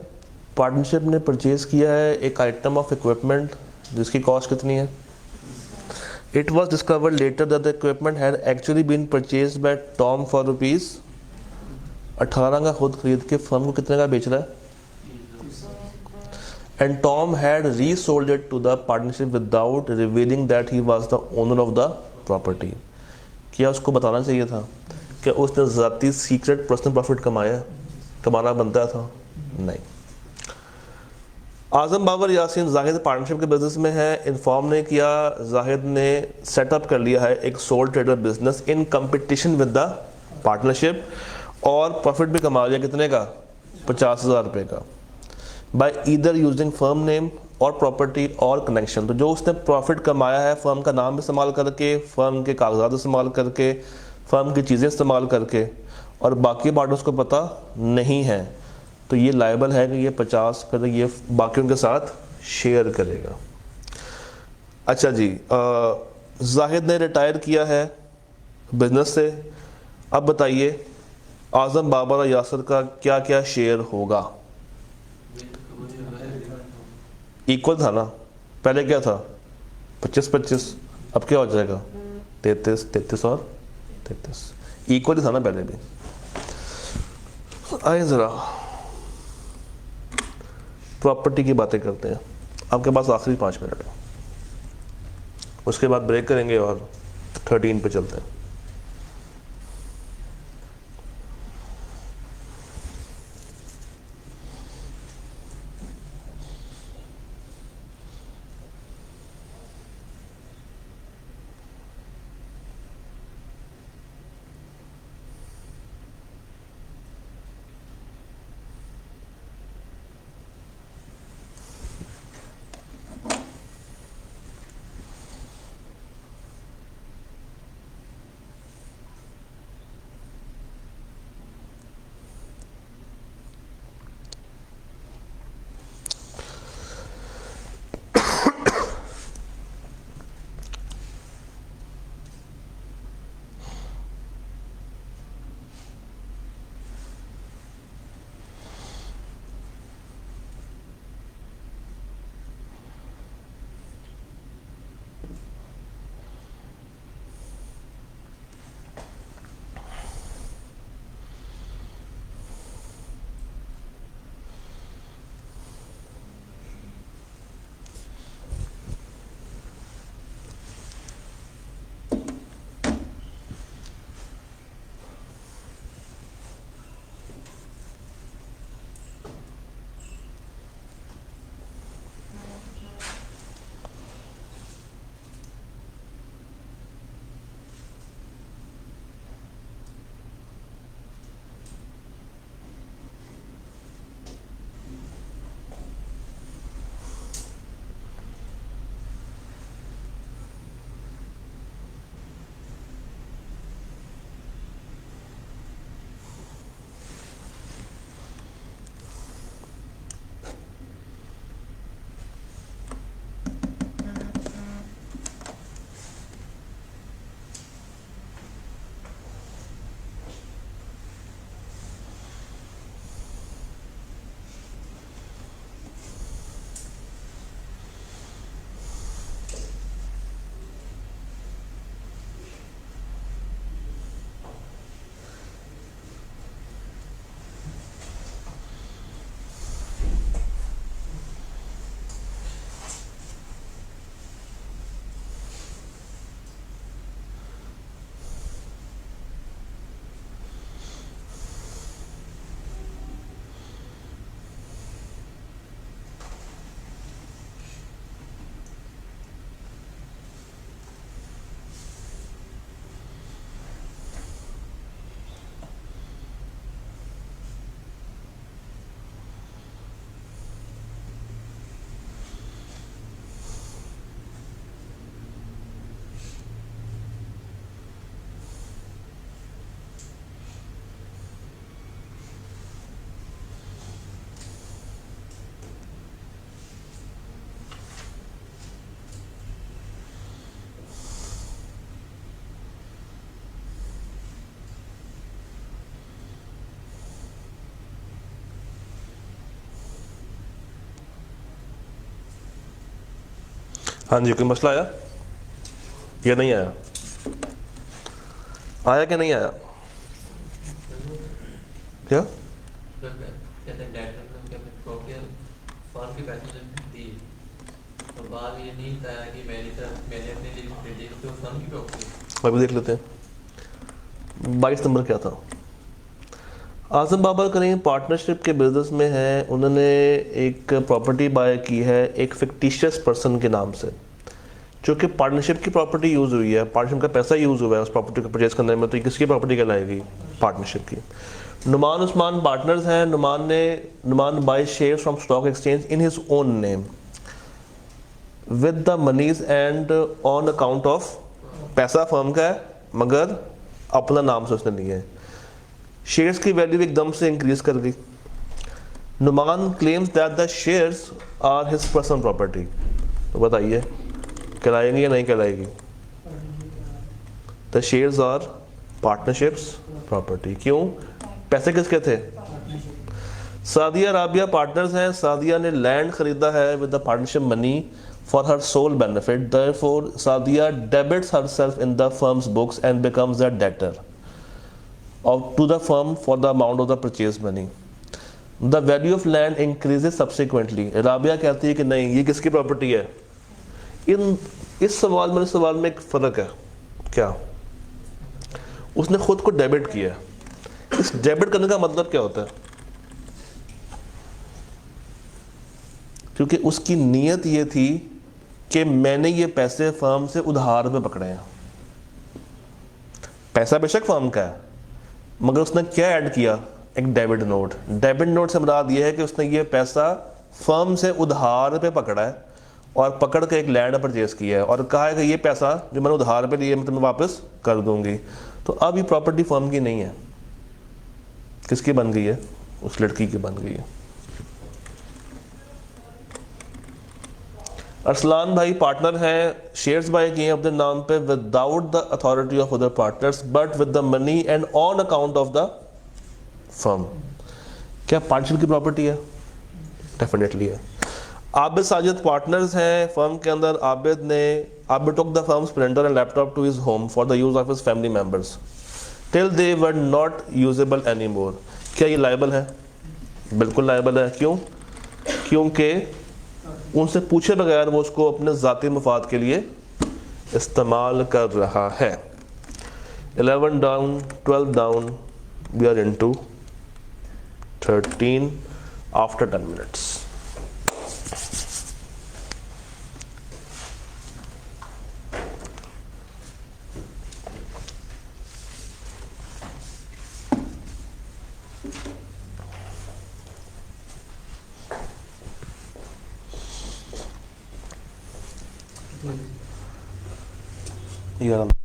पार्टनरशिप ने परचेज किया है एक आइटम ऑफ इक्विपमेंट जिसकी कॉस्ट कितनी है? It was discovered later that the equipment had actually been purchase by Tom for rupees 18 का खुद खरीद के फर्म को कितने का बेच रहा है? And Tom had resold it to the partnership without revealing that he was the owner of the property. क्या उसको बताना चाहिए था कि उसने ज़ाती सीक्रेट पर्सनल प्रॉफिट कमाना बनता था? नहीं। आजम बाबर यासीन जाहिद पार्टनरशिप के बिजनेस में है। इन्फॉर्म ने किया जाहिद ने सेटअप कर लिया है एक sole trader business in competition with the partnership और प्रॉफिट भी कमा लिया कितने का? 50,000 रुपये का। By either using firm name और प्रॉपर्टी और कनेक्शन। तो जो उसने प्रॉफिट कमाया है फर्म का नाम इस्तेमाल करके, फर्म के कागजात इस्तेमाल करके, फर्म की चीज़ें इस्तेमाल करके, और बाकी पार्टनर्स को पता नहीं है, तो ये लायबल है कि ये 50 फिर ये बाकियों के साथ शेयर करेगा। अच्छा जी, जाहिद ने रिटायर किया है बिजनेस से। अब बताइए आजम बाबर और यासर का क्या क्या शेयर होगा? इक्वल था ना, पहले क्या था? 25-25, अब क्या हो जाएगा? 33 और 33, इक्वल ही था ना पहले भी। आइए ज़रा प्रॉपर्टी की बातें करते हैं। आपके पास आखिरी 5 मिनट है, उसके बाद ब्रेक करेंगे और 13 पे चलते हैं। हाँ जी, कोई मसला आया या नहीं आया? आया कि नहीं आया? क्या कहते हैं डायरेक्टर ने क्या प्रोक्रियर फॉर्म के पैसे जब दिए तो बाद ये नहीं था कि मैंने अपने लिए खरीदे तो फर्म की प्रॉपर्टी अभी देख लेते हैं 22 नंबर क्या था। आजम बाबर करीम पार्टनरशिप के बिजनेस में है, उन्होंने एक प्रॉपर्टी बाय की है एक फिक्टिशियस पर्सन के नाम से, जो कि पार्टनरशिप की प्रॉपर्टी यूज़ हुई है, पार्टनरशिप का पैसा यूज़ हुआ है उस प्रॉपर्टी को परचेज करने में, तो ये किसकी प्रॉपर्टी कहलाएगी? पार्टनरशिप की। नुमान उस्मान पार्टनर्स हैं, Numan buy shares from stock exchange in his own name with the moneys and on account of, पैसा फर्म का है मगर अपना नाम से उसने लिए है। शेयर्स की वैल्यू एकदम से इंक्रीज कर गई। Numan claims that the shares are his personal property, तो बताइए कहलाएंगी या नहीं कहलाएगी? The shares are partnership's property. क्यों? पैसे किसके थे? सादिया राबिया पार्टनर्स हैं, सादिया ने लैंड खरीदा है with the partnership money for her sole benefit, therefore Sadia debits herself in the firm's books and becomes a debtor to the firm for the amount of the purchase money. The value of land increases subsequently. Rabia कहती है कि नहीं, ये किसकी property है? इस सवाल में एक फ़र्क है। क्या? उसने खुद को डेबिट किया। इस डेबिट करने का मतलब क्या होता है? क्योंकि उसकी नीयत ये थी कि मैंने ये पैसे फर्म से उधार पे पकड़े हैं। पैसा बेशक फर्म का है मगर उसने क्या ऐड किया? एक डेबिट नोट। डेबिट नोट से मुराद ये है कि उसने ये पैसा फर्म से उधार पे पकड़ा है और पकड़ के एक लैंड परचेज किया है और कहा है कि ये पैसा जो मैंने उधार पे लिए मैं तुम्हें वापस कर दूंगी। तो अब ये प्रॉपर्टी फर्म की नहीं है, किसकी बन गई है? उस लड़की की बन गई है। अरसलान भाई पार्टनर हैं, शेयर्स बाय किए अपने नाम पे without the authority of other partners but with the money and on account of the firm. क्या पार्टनरशिप की प्रॉपर्टी है? डेफिनेटली है। आबिद साजिद पार्टनर्स हैं फर्म के अंदर। Abid took the firm's printer and laptop to his home for the use of his family members till they were not usable any more. क्या ये liable है? बिल्कुल लायबल है। क्यों? क्योंकि उनसे पूछे बगैर वो उसको अपने ज़ाती मफाद के लिए इस्तेमाल कर रहा है। 11 down, 12 down, we are into 13 after 10 minutes. Yeah.